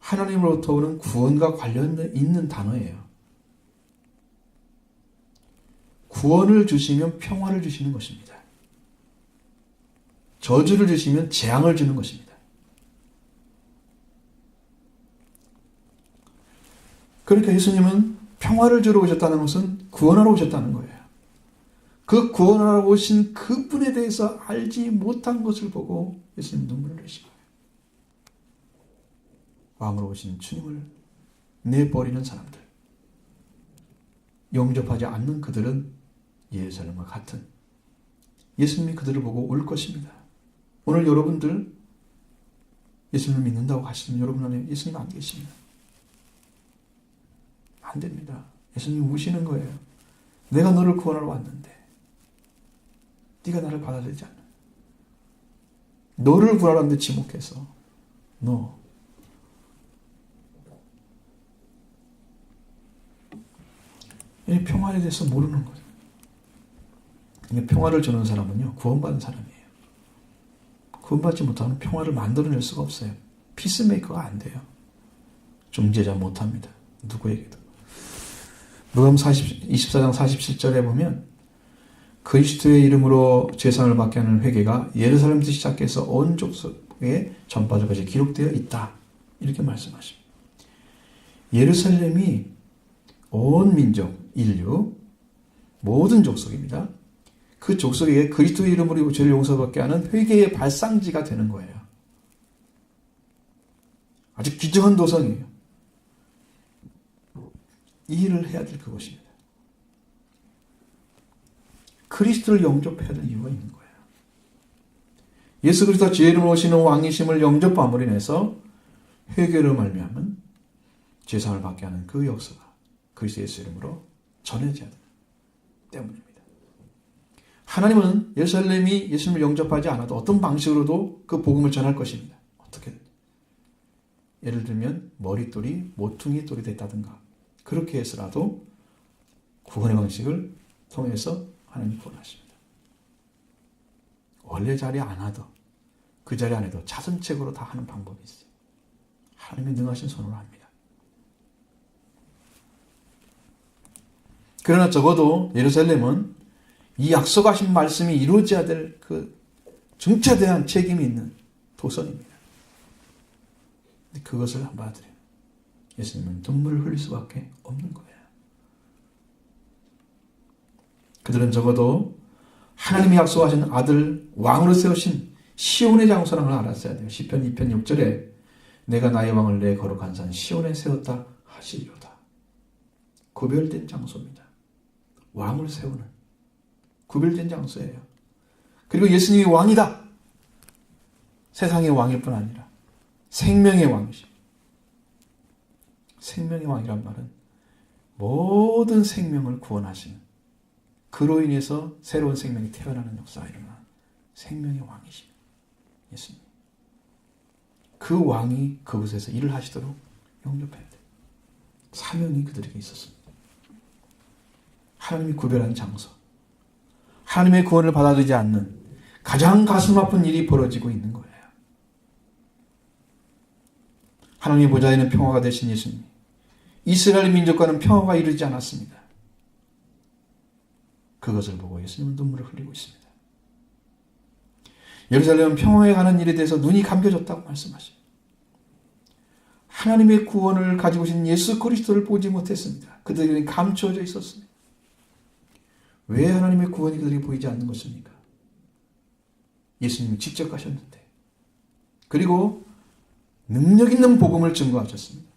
하나님으로부터 오는 구원과 관련돼 있는 단어예요. 구원을 주시면 평화를 주시는 것입니다. 저주를 주시면 재앙을 주는 것입니다. 그러니까 예수님은 평화를 주러 오셨다는 것은 구원하러 오셨다는 거예요. 그 구원하러 오신 그분에 대해서 알지 못한 것을 보고 예수님 눈물을 흘리시고 왕으로 오신 주님을 내버리는 사람들, 영접하지 않는 그들은 예루살렘과 같은 예수님이 그들을 보고 울 것입니다. 오늘 여러분들 예수님을 믿는다고 하시면 여러분 안에 예수님 안 계십니다. 안 됩니다. 예수님 우시는 거예요. 내가 너를 구원하러 왔는데 네가 나를 받아들이지 않는 너를 구하러 왔는데 지목해서 너 이 평화에 대해서 모르는 거죠. 평화를 주는 사람은요 구원받은 사람이에요. 구원받지 못하면 평화를 만들어낼 수가 없어요. 피스메이커가 안 돼요. 중재자 못합니다. 누구에게도. 누가복음 24장 47절에 보면 그리스도의 이름으로 제사를 받게 하는 회개가 예루살렘부터 시작해서 온 족속에 전파될 것이 기록되어 있다. 이렇게 말씀하십니다. 예루살렘이 온 민족, 인류, 모든 족속입니다. 그 족속에게 그리스도의 이름으로 죄를 용서받게 하는 회개의 발상지가 되는 거예요. 아주 귀중한 도성이에요. 이 일을 해야 될 그것입니다. 그리스도를 영접해야 될 이유가 있는 거예요. 예수 그리스도 주의 이름으로 오시는 왕이심을 영접함으로 인해서 회개로 말미암은 죄상을 받게 하는 그 역사가 그리스도 예수 이름으로 전해져야 되기 때문입니다. 하나님은 예루살렘이 예수님을 영접하지 않아도 어떤 방식으로도 그 복음을 전할 것입니다. 어떻게든. 예를 들면 머릿돌이 모퉁이 돌이 됐다든가 그렇게 해서라도 구원의 방식을 통해서 하나님이 구원하십니다. 원래 자리에 안 하도 그 자리 안에도 차선책으로 다 하는 방법이 있어요. 하나님이 능하신 손으로 합니다. 그러나 적어도 예루살렘은 이 약속하신 말씀이 이루어져야 될 그 중차대한 책임이 있는 도성입니다. 그것을 안 받아들여요. 예수님은 눈물을 흘릴 수밖에 없는 거예요. 그들은 적어도 하나님이 약속하신 아들 왕으로 세우신 시온의 장소라는 걸 알았어야 돼요. 시편 2편 6절에 내가 나의 왕을 내 거룩한 산 시온에 세웠다 하시리로다. 구별된 장소입니다. 왕을 세우는 구별된 장소예요. 그리고 예수님이 왕이다. 세상의 왕일 뿐 아니라 생명의 왕이십니다. 생명의 왕이란 말은 모든 생명을 구원하시는 그로 인해서 새로운 생명이 태어나는 역사가 일어나는 생명의 왕이십니다. 예수님. 그 왕이 그곳에서 일을 하시도록 영접해야 돼요. 사명이 그들에게 있었습니다. 하나님이 구별한 장소. 하나님의 구원을 받아들이지 않는 가장 가슴 아픈 일이 벌어지고 있는 거예요. 하나님의 보좌에는 평화가 되신 예수님. 이스라엘 민족과는 평화가 이르지 않았습니다. 그것을 보고 예수님은 눈물을 흘리고 있습니다. 예루살렘은 평화에 관한 일에 대해서 눈이 감겨졌다고 말씀하십니다. 하나님의 구원을 가지고 오신 예수 그리스도를 보지 못했습니다. 그들에게는 감추어져 있었습니다. 왜 하나님의 구원이 그들에게 보이지 않는 것입니까? 예수님이 직접 가셨는데 그리고 능력 있는 복음을 증거하셨습니다.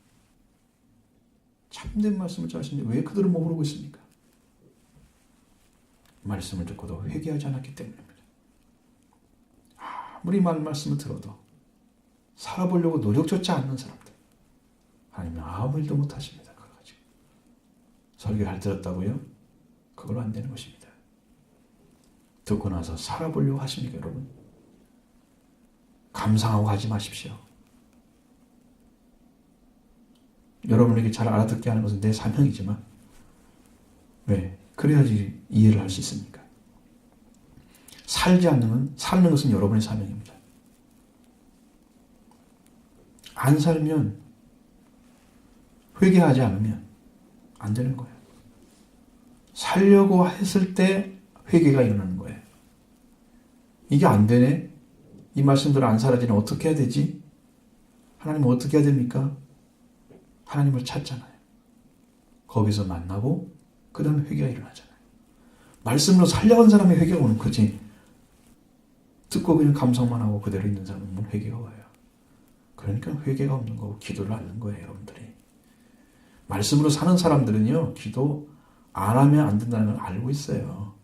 참된 말씀을 전하시는데 왜 그들은 머무르고 있습니까? 말씀을 듣고도 회개하지 않았기 때문입니다. 아무리 말씀을 들어도 살아보려고 노력조차 않는 사람들 하나님은 아무 일도 못하십니다. 그걸 가지고 설교 잘 들었다고요? 그걸로 안 되는 것입니다. 듣고 나서 살아보려고 하십니까 여러분? 감상하고 가지 마십시오. 여러분에게 잘 알아듣게 하는 것은 내 사명이지만 왜? 그래야지 이해를 할 수 있습니까? 사는 것은 여러분의 사명입니다. 안 살면 회개하지 않으면 안 되는 거예요. 살려고 했을 때 회개가 일어나는 거예요. 이게 안 되네? 이 말씀대로 안 살아지면 어떻게 해야 되지? 하나님은 어떻게 해야 됩니까? 하나님을 찾잖아요. 거기서 만나고 그 다음에 회개가 일어나잖아요. 말씀으로 살려간 사람의 회개가 오는 거지. 듣고 그냥 감상만 하고 그대로 있는 사람은 회개가 와요. 그러니까 회개가 없는 거고 기도를 안 하는 거예요. 여러분들이. 말씀으로 사는 사람들은요. 기도 안 하면 안 된다는 걸 알고 있어요.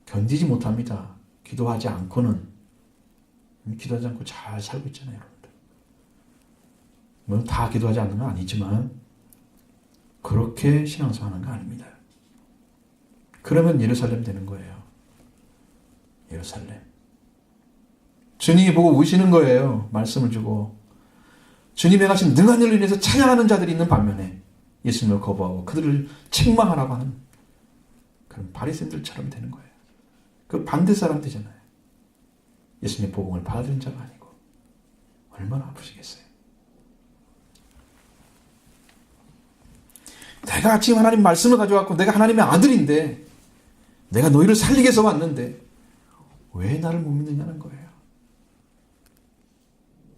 견디지 못합니다. 기도하지 않고는. 기도하지 않고 잘 살고 있잖아요. 여러분들. 물론 다 기도하지 않는 건 아니지만 그렇게 신앙생활하는 거 아닙니다. 그러면 예루살렘 되는 거예요. 예루살렘. 주님이 보고 우시는 거예요. 말씀을 주고. 주님의 하신 능한 일로 인해서 찬양하는 자들이 있는 반면에 예수님을 거부하고 그들을 책망하라고 하는 그런 바리새인들처럼 되는 거예요. 그 반대 사람 되잖아요. 예수님의 복음을 받아들인 자가 아니고 얼마나 아프시겠어요. 내가 지금 하나님 말씀을 가져왔고 내가 하나님의 아들인데 내가 너희를 살리기 위해서 왔는데 왜 나를 못 믿느냐는 거예요.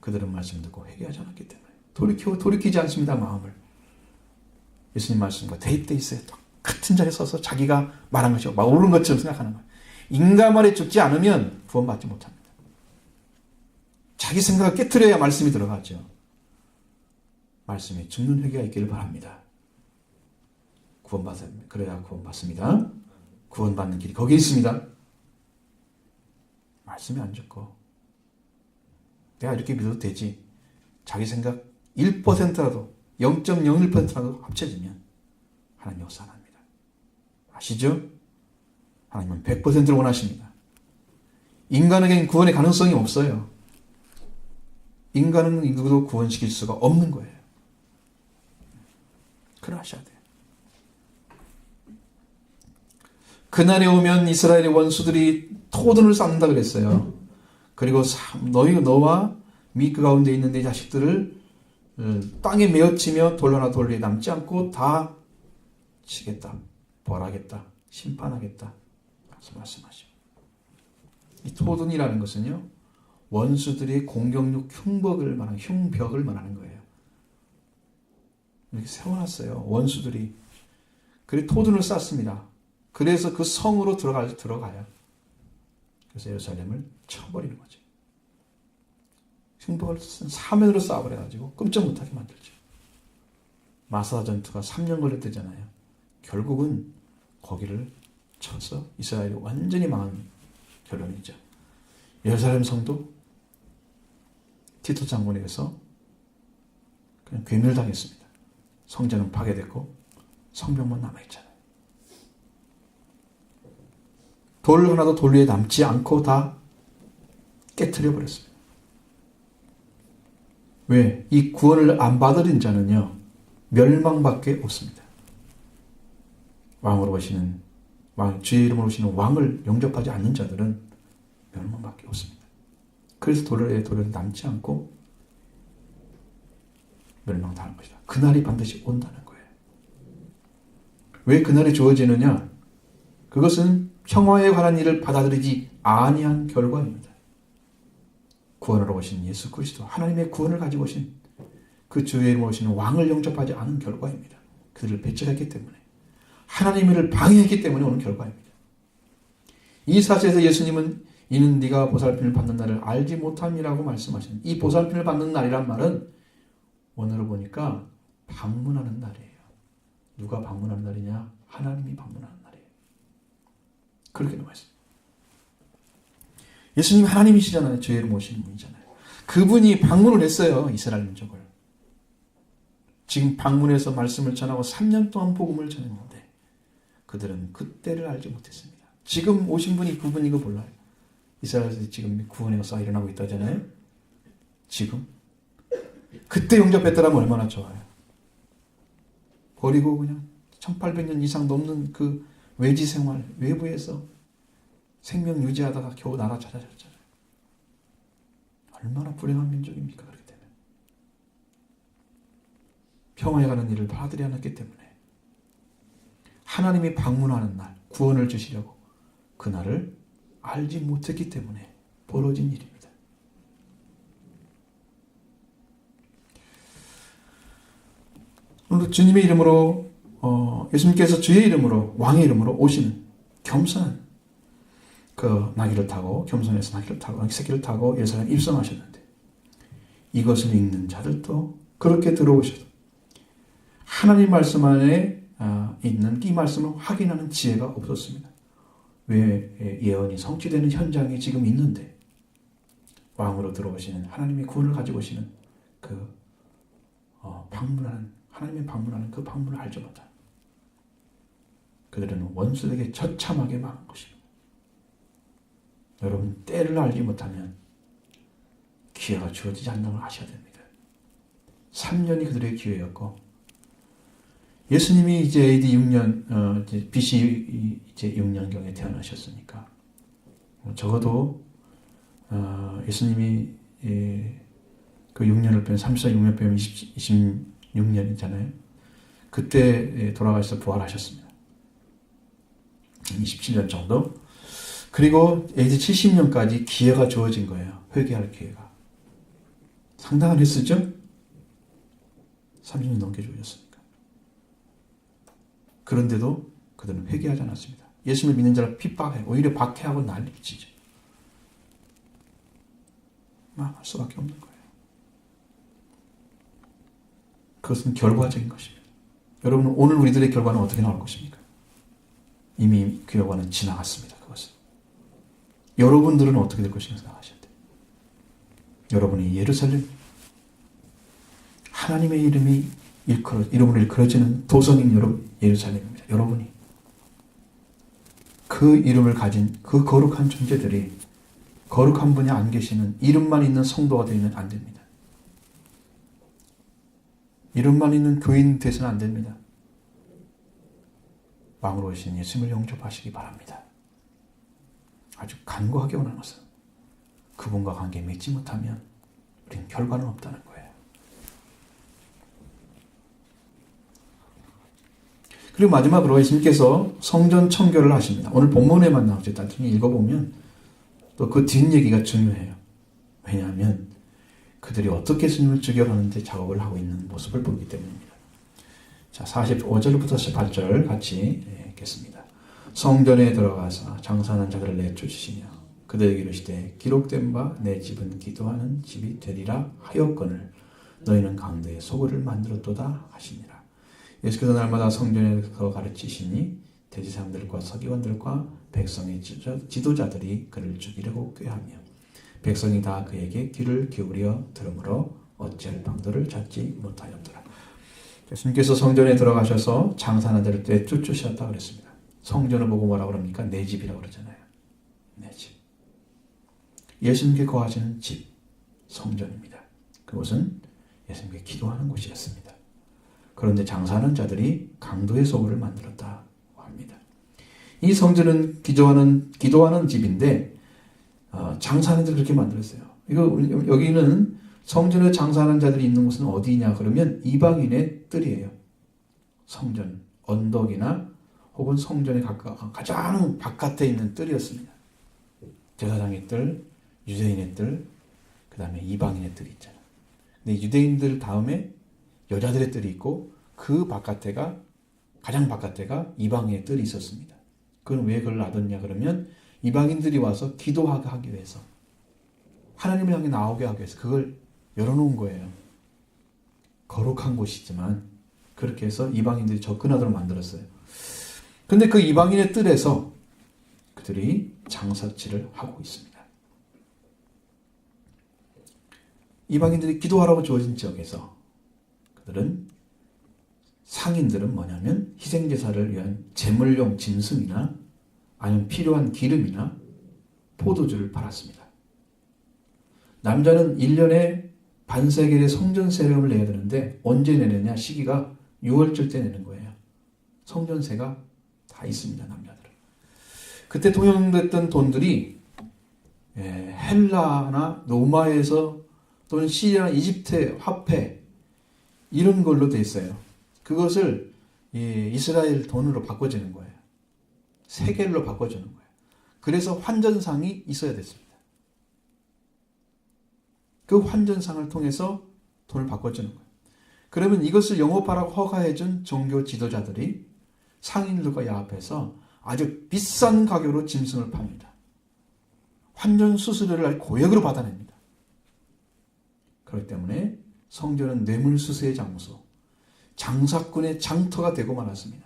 그들은 말씀 듣고 회개하지 않았기 때문에 돌이키지 않습니다. 마음을. 예수님 말씀과 대입되어 있어요. 똑같은 자리에 서서 자기가 말한 것이 막 옳은 것처럼 생각하는 거예요. 인간 말에 죽지 않으면 구원받지 못합니다. 자기 생각을 깨트려야 말씀이 들어가죠. 말씀에 죽는 회개가 있기를 바랍니다. 그래야 구원받습니다. 구원받는 길이 거기에 있습니다. 말씀이 안 죽고 내가 이렇게 믿어도 되지. 자기 생각 1%라도 0.01%라도 합쳐지면 하나님 역사 안 합니다. 아시죠? 하나님은 100%를 원하십니다. 인간에게는 구원의 가능성이 없어요. 인간은 누구도 구원시킬 수가 없는 거예요. 그러셔야 돼요. 그날이 오면 이스라엘의 원수들이 토둔을 쌓는다 그랬어요. 그리고 너와 그 가운데 있는 내 자식들을 땅에 메어치며 돌 하나 돌리에 남지 않고 다 치겠다. 벌하겠다. 심판하겠다. 말씀하시죠. 이 토둔이라는 것은요. 원수들이 공격력 흉벽을 말하는 거예요. 이렇게 세워놨어요. 원수들이. 그리고 토둔을 쌓습니다. 그래서 그 성으로 들어가요. 그래서 예루살렘을 쳐버리는 거죠. 흉벽을 사면으로 쌓아버려가지고 끔찍 못하게 만들죠. 마사 전투가 3년 걸렸대잖아요. 결국은 거기를 쳐서 이스라엘이 완전히 망한 결론이죠. 예루살렘 성도 티토 장군에 의해서 그냥 괴멸당했습니다. 성전은 파괴됐고 성벽만 남아있잖아요. 돌 하나도 돌 위에 남지 않고 다 깨트려 버렸습니다. 왜? 이 구원을 안 받은 자는요, 멸망밖에 없습니다. 왕으로 오시는, 주의 이름으로 오시는 왕을 영접하지 않는 자들은 멸망밖에 없습니다. 그래서 돌에 남지 않고 멸망당하는 것이다. 그날이 반드시 온다는 거예요. 왜 그날이 주어지느냐? 그것은 평화에 관한 일을 받아들이지 아니한 결과입니다. 구원으로 오신 예수 그리스도, 하나님의 구원을 가지고 오신 그 주의 이름으로 오시는 왕을 영접하지 않은 결과입니다. 그들을 배척했기 때문에, 하나님의 일을 방해했기 때문에 오는 결과입니다. 이 사실에서 예수님은 이는 네가 보살핌을 받는 날을 알지 못함이라고 말씀하시는, 이 보살핌을 받는 날이란 말은 오늘을 보니까 방문하는 날이에요. 누가 방문하는 날이냐? 하나님이 방문하는 날이에요. 그렇게 나와 있습니다. 예수님 하나님이시잖아요. 주의 이름 오시는 분이잖아요. 그분이 방문을 했어요. 이스라엘 민족을. 지금 방문해서 말씀을 전하고 3년 동안 복음을 전했는데 그들은 그때를 알지 못했습니다. 지금 오신 분이 그분인 거 몰라요. 이스라엘에서 지금 구원의 역사가 일어나고 있다잖아요. 지금. 그때 영접했더라면 얼마나 좋아요. 버리고 그냥 1800년 이상 넘는 그 외지 생활, 외부에서 생명 유지하다가 겨우 나라 찾아졌잖아요. 얼마나 불행한 민족입니까? 그렇게 되면. 평화에 가는 일을 받아들이 않았기 때문에 하나님이 방문하는 날, 구원을 주시려고 그날을 알지 못했기 때문에 벌어진 일입니다. 오늘 주님의 이름으로 예수님께서 주의 이름으로 왕의 이름으로 오시는 겸손한 그 나귀를 타고, 겸손해서 나귀를 타고 새끼를 타고 예루살렘에 입성하셨는데 이것을 읽는 자들도 그렇게 들어오셔도 하나님 말씀 안에 있는 이 말씀을 확인하는 지혜가 없었습니다. 왜 예언이 성취되는 현장에 지금 있는데 왕으로 들어오시는 하나님의 구원을 가지고 오시는 그 방문하는, 하나님의 방문하는 그 방문을 알지 못한 그들은 원수에게 처참하게 망한 것입니다. 여러분, 때를 알지 못하면 기회가 주어지지 않는 걸 아셔야 됩니다. 3년이 그들의 기회였고 예수님이 이제 AD 6년, BC 이제 6년경에 태어나셨으니까 적어도 예수님이 그 6년을 빼면 36년 빼면 26년이잖아요. 그때 돌아가셔서 부활하셨습니다. 27년 정도. 그리고 AD 70년까지 기회가 주어진 거예요. 회개할 기회가. 상당한 횟수죠? 30년 넘게 주어졌으니까. 그런데도 그들은 회개하지 않았습니다. 예수님을 믿는 자를 핍박해, 오히려 박해하고 난리치죠. 망할 수밖에 없는 거예요. 그것은 결과적인 것입니다. 여러분, 오늘 우리들의 결과는 어떻게 나올 것입니까? 이미 그 결과는 지나갔습니다. 그것은. 여러분들은 어떻게 될 것인가 생각하셔야 돼요. 여러분이 예루살렘, 하나님의 이름으로 일컬어지는 도성인 여러분, 예루살렘입니다. 여러분이. 그 이름을 가진 그 거룩한 존재들이 거룩한 분이 안 계시는 이름만 있는 성도가 되면 안 됩니다. 이름만 있는 교인 되서는 안 됩니다. 왕으로 오신 예수님을 영접하시기 바랍니다. 아주 간구하게 원하는 것은 그분과 관계 맺지 못하면 우리는 결과는 없다는 거예요. 그리고 마지막으로 예수님께서 성전 청결을 하십니다. 오늘 본문에만 나오죠. 나중에 읽어보면 또 그 뒷얘기가 중요해요. 왜냐하면 그들이 어떻게 예수님을 죽여가는데 작업을 하고 있는 모습을 보기 때문입니다. 자, 45절부터 18절 같이 읽겠습니다. 성전에 들어가서 장사하는 자들을 내쫓으시며 그들에게 이르시되 기록된 바 내 집은 기도하는 집이 되리라 하였거늘 너희는 강도의 소굴을 만들었도다 하시니라. 예수께서 날마다 성전에서 가르치시니 대제사장들과 서기관들과 백성의 지도자들이 그를 죽이려고 꾀하며 백성이 다 그에게 귀를 기울여 들으므로 어찌할 방도를 찾지 못하였더라. 예수님께서 성전에 들어가셔서 장사하는 자를 내쫓으셨다 그랬습니다. 성전을 보고 뭐라고 그럽니까? 내 집이라고 그러잖아요. 내 집. 예수님께 거하시는 집, 성전입니다. 그곳은 예수님께 기도하는 곳이었습니다. 그런데 장사하는 자들이 강도의 소굴을 만들었다고 합니다. 이 성전은 기도하는 집인데 장사하는 자들이 그렇게 만들었어요. 여기는 성전에 장사하는 자들이 있는 곳은 어디냐 그러면 이방인의 뜰이에요. 성전, 언덕이나 혹은 성전의 가장 바깥에 있는 뜰이었습니다. 제사장의 뜰, 유대인의 뜰, 그 다음에 이방인의 뜰이 있잖아요. 근데 유대인들 다음에 여자들의 뜰이 있고 그 바깥에가 가장 바깥에가 이방인의 뜰이 있었습니다. 그건 왜 그걸 놔뒀냐 그러면 이방인들이 와서 기도하게 하기 위해서 하나님을 향해 나오게 하기 위해서 그걸 열어놓은 거예요. 거룩한 곳이지만 그렇게 해서 이방인들이 접근하도록 만들었어요. 근데 그 이방인의 뜰에서 그들이 장사치를 하고 있습니다. 이방인들이 기도하라고 주어진 지역에서 그들은 상인들은 뭐냐면 희생제사를 위한 제물용 짐승이나 아니면 필요한 기름이나 포도주를 팔았습니다. 남자는 1년에 반세겔의 성전세금을 내야 되는데 언제 내느냐 시기가 6월절 때 내는 거예요. 성전세가 다 있습니다. 남자들은. 그때 통용됐던 돈들이 헬라나 로마에서 또는 시리아나 이집트의 화폐 이런 걸로 돼 있어요. 그것을 이스라엘 돈으로 바꿔주는 거예요. 세겔로 바꿔주는 거예요. 그래서 환전상이 있어야 됐습니다. 그 환전상을 통해서 돈을 바꿔주는 거예요. 그러면 이것을 영업하라고 허가해준 종교 지도자들이 상인들과 야합해서 아주 비싼 가격으로 짐승을 팝니다. 환전 수수료를 고액으로 받아냅니다. 그렇기 때문에 성전은 뇌물수수의 장소, 장사꾼의 장터가 되고 말았습니다.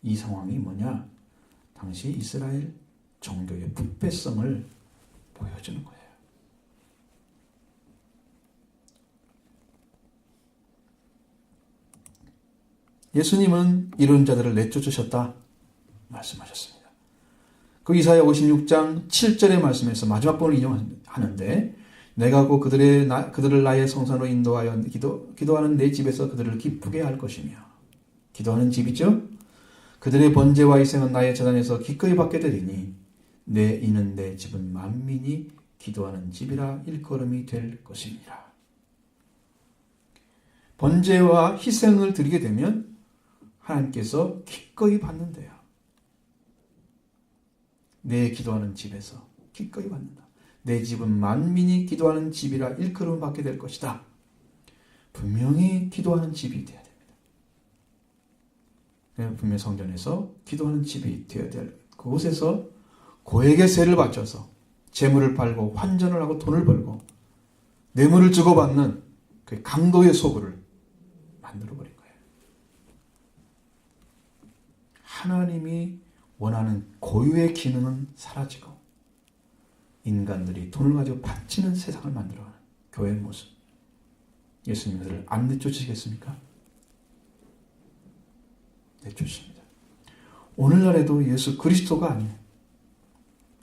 이 상황이 뭐냐? 당시 이스라엘 종교의 부패성을 보여주는 거예요. 예수님은 이런 자들을 내쫓으셨다 말씀하셨습니다. 그 이사야 56장 7절의 말씀에서 마지막 번을 인용하는데 내가 곧 그들을 나의 성산으로 인도하여 기도하는 내 집에서 그들을 기쁘게 할 것이며 기도하는 집이죠. 그들의 번제와 희생은 나의 제단에서 기꺼이 받게 되리니 이는 내 집은 만민이 기도하는 집이라 일컬음이 될 것입니다. 번제와 희생을 드리게 되면 하나님께서 기꺼이 받는데요. 내 기도하는 집에서 기꺼이 받는다. 내 집은 만민이 기도하는 집이라 일컬음 받게 될 것이다. 분명히 기도하는 집이 되어야 됩니다. 분명히 성전에서 기도하는 집이 되어야 될 그곳에서 고액의 세를 바쳐서 재물을 팔고 환전을 하고 돈을 벌고 뇌물을 주고받는 그 강도의 소굴을 만들어버린 거예요. 하나님이 원하는 고유의 기능은 사라지고 인간들이 돈을 가지고 바치는 세상을 만들어가는 교회의 모습. 예수님을 안 내쫓으시겠습니까? 내쫓습니다. 오늘날에도 예수 그리스도가 아니에요.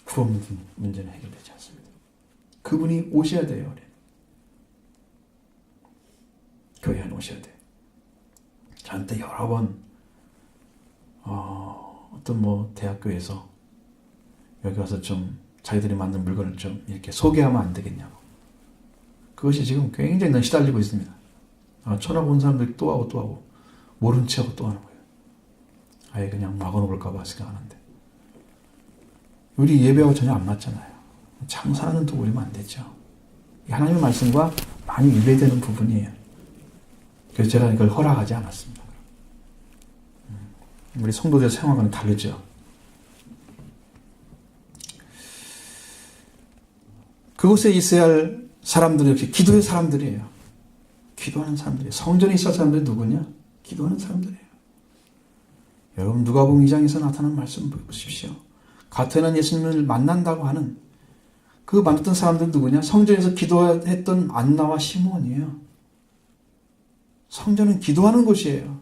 구원 문제는 해결되지 않습니다. 그분이 오셔야 돼요. 교회 안에 오셔야 돼요. 저한테 여러 번 어떤 대학교에서 여기 와서 좀 자기들이 만든 물건을 좀 이렇게 소개하면 안 되겠냐고. 그것이 지금 굉장히 시달리고 있습니다. 천하고 온 사람들이 또 하고 모른 체하고 또 하는 거예요. 아예 그냥 막아놓을까 봐 생각하는데 우리 예배하고 전혀 안 맞잖아요. 장사하는 또 우리면 안 되죠. 하나님의 말씀과 많이 위배되는 부분이에요. 그래서 제가 이걸 허락하지 않았습니다. 우리 성도들 생활과는 다르죠. 그곳에 있어야 할 사람들이 역시 기도의 사람들이에요. 기도하는 사람들이에요. 성전에 있을 사람들이 누구냐? 기도하는 사람들이에요. 여러분 누가복음 2장에서 나타난 말씀 보십시오. 가테나 예수님을 만난다고 하는 그 만났던 사람들은 누구냐? 성전에서 기도했던 안나와 시몬이에요. 성전은 기도하는 곳이에요.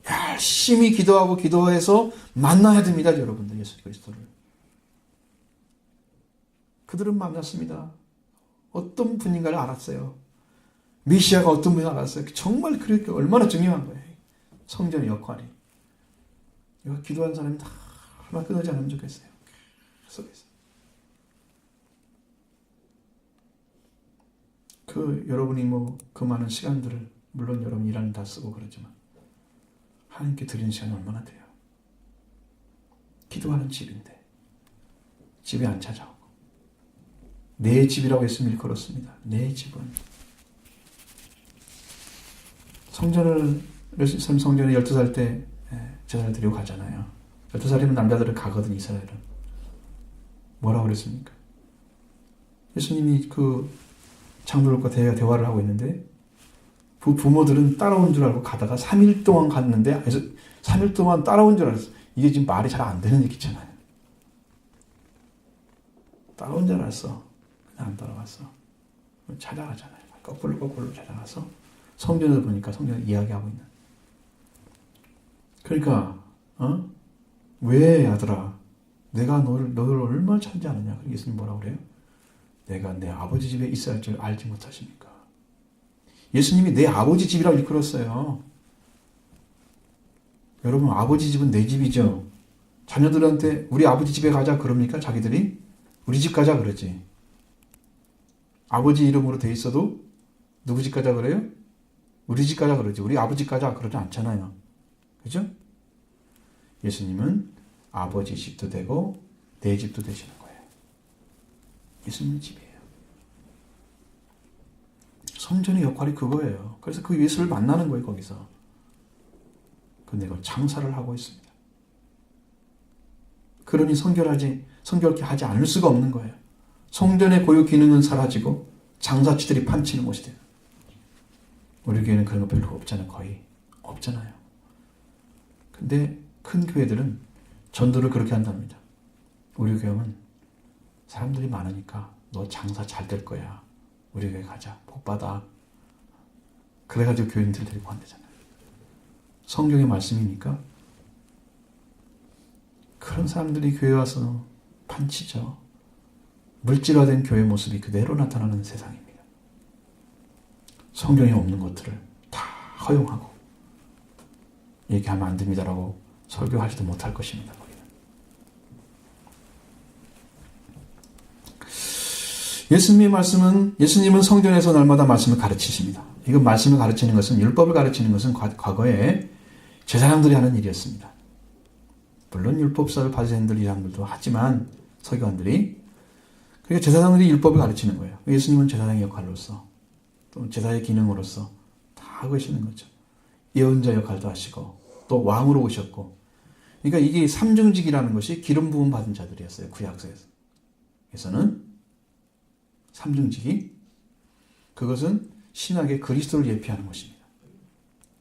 열심히 기도하고 기도해서 만나야 됩니다. 여러분들 예수 그리스도를. 그들은 만났습니다. 어떤 분인가를 알았어요. 메시아가 어떤 분인가 알았어요. 정말 그렇게 얼마나 중요한 거예요. 성전의 역할이. 이거 기도한 사람이 다 얼마나 끊어지 않으면 좋겠어요. 계속해서. 여러분이 그 많은 시간들을 물론 여러분 일하는 다 쓰고 그러지만 하나님께 드리는 시간이 얼마나 돼요? 기도하는 집인데 집에 안 찾아오고 내 집이라고 예수님이 걸었습니다. 내 집은 성전에 12살 때 제사를 드리고 가잖아요. 12살이면 남자들은 가거든. 이스라엘은 뭐라고 그랬습니까? 예수님이 장로들과 대화를 하고 있는데 부모들은 따라온 줄 알고 가다가 3일 동안 갔는데 3일 동안 따라온 줄 알았어. 이게 지금 말이 잘 안 되는 얘기잖아요. 따라온 줄 알았어. 그냥 안 따라갔어. 찾아가잖아요. 거꾸로 찾아가서 성전에서 보니까 성전을 이야기하고 있는. 그러니까 왜 아들아 내가 너를 얼마나 찾지 않느냐. 그래서 예수님 뭐라고 그래요? 내가 내 아버지 집에 있어야 할 줄 알지 못하십니까? 예수님이 내 아버지 집이라고 일컬었어요. 여러분 아버지 집은 내 집이죠. 자녀들한테 우리 아버지 집에 가자 그럽니까? 자기들이? 우리 집 가자 그러지. 아버지 이름으로 돼 있어도 누구 집 가자 그래요? 우리 집 가자 그러지. 우리 아버지 집 가자 그러지 않잖아요. 그죠? 예수님은 아버지 집도 되고 내 집도 되시는 거예요. 예수님의 집이에요. 성전의 역할이 그거예요. 그래서 그 예수를 만나는 거예요. 거기서. 근데 이걸 장사를 하고 있습니다. 그러니 성결케 하지 않을 수가 없는 거예요. 성전의 고유 기능은 사라지고 장사치들이 판치는 곳이 돼요. 우리 교회는 그런 거 별로 없잖아요. 거의 없잖아요. 근데 큰 교회들은 전도를 그렇게 한답니다. 우리 교회는 사람들이 많으니까 너 장사 잘 될 거야. 우리 교회 가자. 복 받아. 그래가지고 교인들 데리고 간대잖아요. 성경의 말씀이니까 그런 사람들이 교회 와서 판치죠. 물질화된 교회 모습이 그대로 나타나는 세상입니다. 성경에 없는 것들을 다 허용하고 얘기하면 안 됩니다라고 설교하지도 못할 것입니다. 거기는. 예수님은 성전에서 날마다 말씀을 가르치십니다. 이건 말씀을 가르치는 것은, 율법을 가르치는 것은 과거에 제사장들이 하는 일이었습니다. 물론 율법사를 바리새인들 이상들도 하지만 서기관들이, 그러니까 제사장들이 율법을 가르치는 거예요. 예수님은 제사장의 역할로서 또 제사의 기능으로서 다 하고 계시는 거죠. 예언자 역할도 하시고 또 왕으로 오셨고, 그러니까 이게 삼중직이라는 것이 기름 부음 받은 자들이었어요. 구약서에서는 삼중직이, 그것은 신약의 그리스도를 예표하는 것입니다.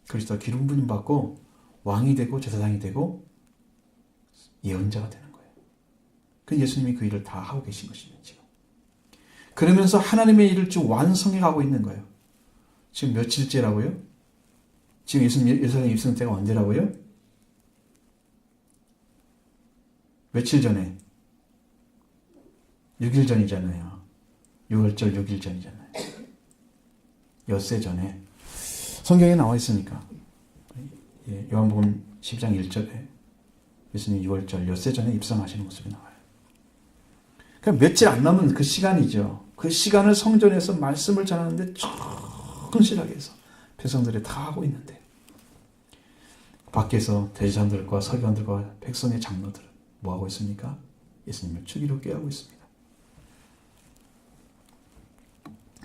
그리스도가 기름 부음 받고 왕이 되고 제사장이 되고 예언자가 되는 거예요. 그 예수님이 그 일을 다 하고 계신 것입니다. 지금. 그러면서 하나님의 일을 쭉 완성해 가고 있는 거예요. 지금 며칠째라고요? 지금 예수님 입성 때가 언제라고요? 며칠 전에 6일 전이잖아요. 6월절 6일 전이잖아요. 엿새 전에 성경에 나와 있으니까. 요한복음 10장 1절에 예수님 6월절 엿새 전에 입성하시는 모습이 나와요. 그러니까 며칠 안 남은 그 시간이죠. 그 시간을 성전에서 말씀을 전하는데 충실하게 해서 백성들이 다 하고 있는데, 밖에서 대제사장들과 서기관들과 백성의 장로들은 뭐 하고 있습니까? 예수님을 죽이려 꾀하고 있습니다.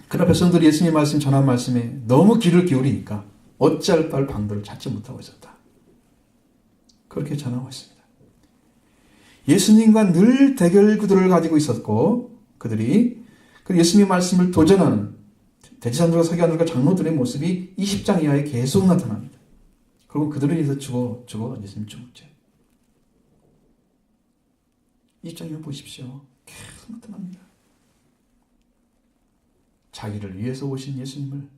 그러나 백성들이 예수님의 말씀, 전한 말씀에 너무 귀를 기울이니까 어찌할 바를 방도를 찾지 못하고 있었다. 그렇게 전하고 있습니다. 예수님과 늘 대결 구도를 가지고 있었고, 그들이 그 예수님의 말씀을 도전하는 대제사장들과 서기관들과 장로들의 모습이 20장 이하에 계속 나타납니다. 그리고 그들에 의해서 죽어 예수님 죽었죠. 20장 이하 보십시오. 계속 나타납니다. 자기를 위해서 오신 예수님을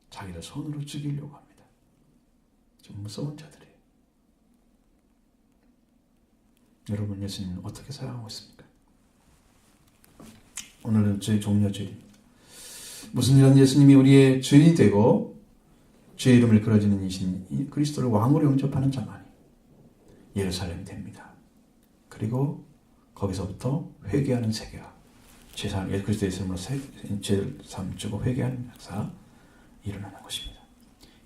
자기를 손으로 죽이려고 합니다. 좀 무서운 자들이에요. 여러분, 예수님은 어떻게 사랑하고 있습니까? 오늘은 주의 종려주일입니다. 무슨 일은 예수님이 우리의 주인이 되고 주의 이름을 끌어지는 이신 그리스도를 왕으로 영접하는 자만이 예루살렘이 됩니다. 그리고 거기서부터 회개하는 세계가, 죄사함, 예수 그리스도의 이름으로 죄를 삼주고 회개하는 역사 일어나는 것입니다.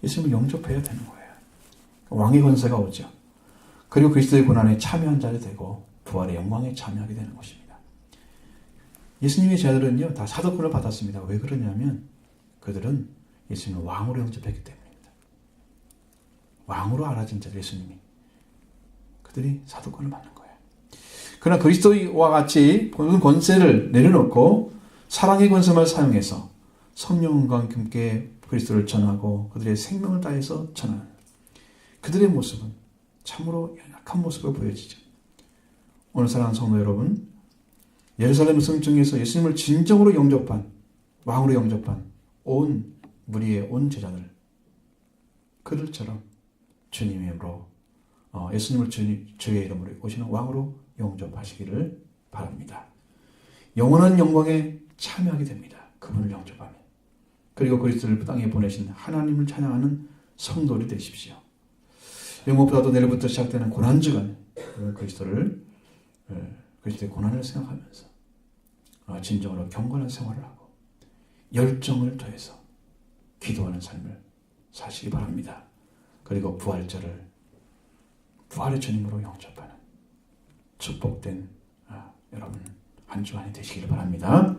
예수님을 영접해야 되는 거예요. 왕의 권세가 오죠. 그리고 그리스도의 고난에 참여한 자가 되고 부활의 영광에 참여하게 되는 것입니다. 예수님의 제자들은요, 다 사도권을 받았습니다. 왜 그러냐면 그들은 예수님을 왕으로 영접했기 때문입니다. 왕으로 알아진 자들, 예수님이. 그들이 사도권을 받는 거예요. 그러나 그리스도와 같이 권세를 내려놓고 사랑의 권세만 사용해서 성령과 함께 그리스도를 전하고 그들의 생명을 다해서 전하는 그들의 모습은 참으로 연약한 모습을 보여지죠. 오늘 사랑하는 성도 여러분, 예루살렘 성중에서 예수님을 진정으로 영접한, 왕으로 영접한 온 무리의 온 제자들, 그들처럼 주님의 이름으로, 예수님을 주의 이름으로 오시는 왕으로 영접하시기를 바랍니다. 영원한 영광에 참여하게 됩니다. 그분을 영접하면. 그리고 그리스도를 땅에 보내신 하나님을 찬양하는 성도들이 되십시오. 무엇보다도 내일부터 시작되는 고난주간, 그리스도의 고난을 생각하면서 진정으로 경건한 생활을 하고 열정을 더해서 기도하는 삶을 사시기 바랍니다. 그리고 부활절을 부활의 주님으로 영접하는 축복된 여러분 한 주간이 되시기를 바랍니다.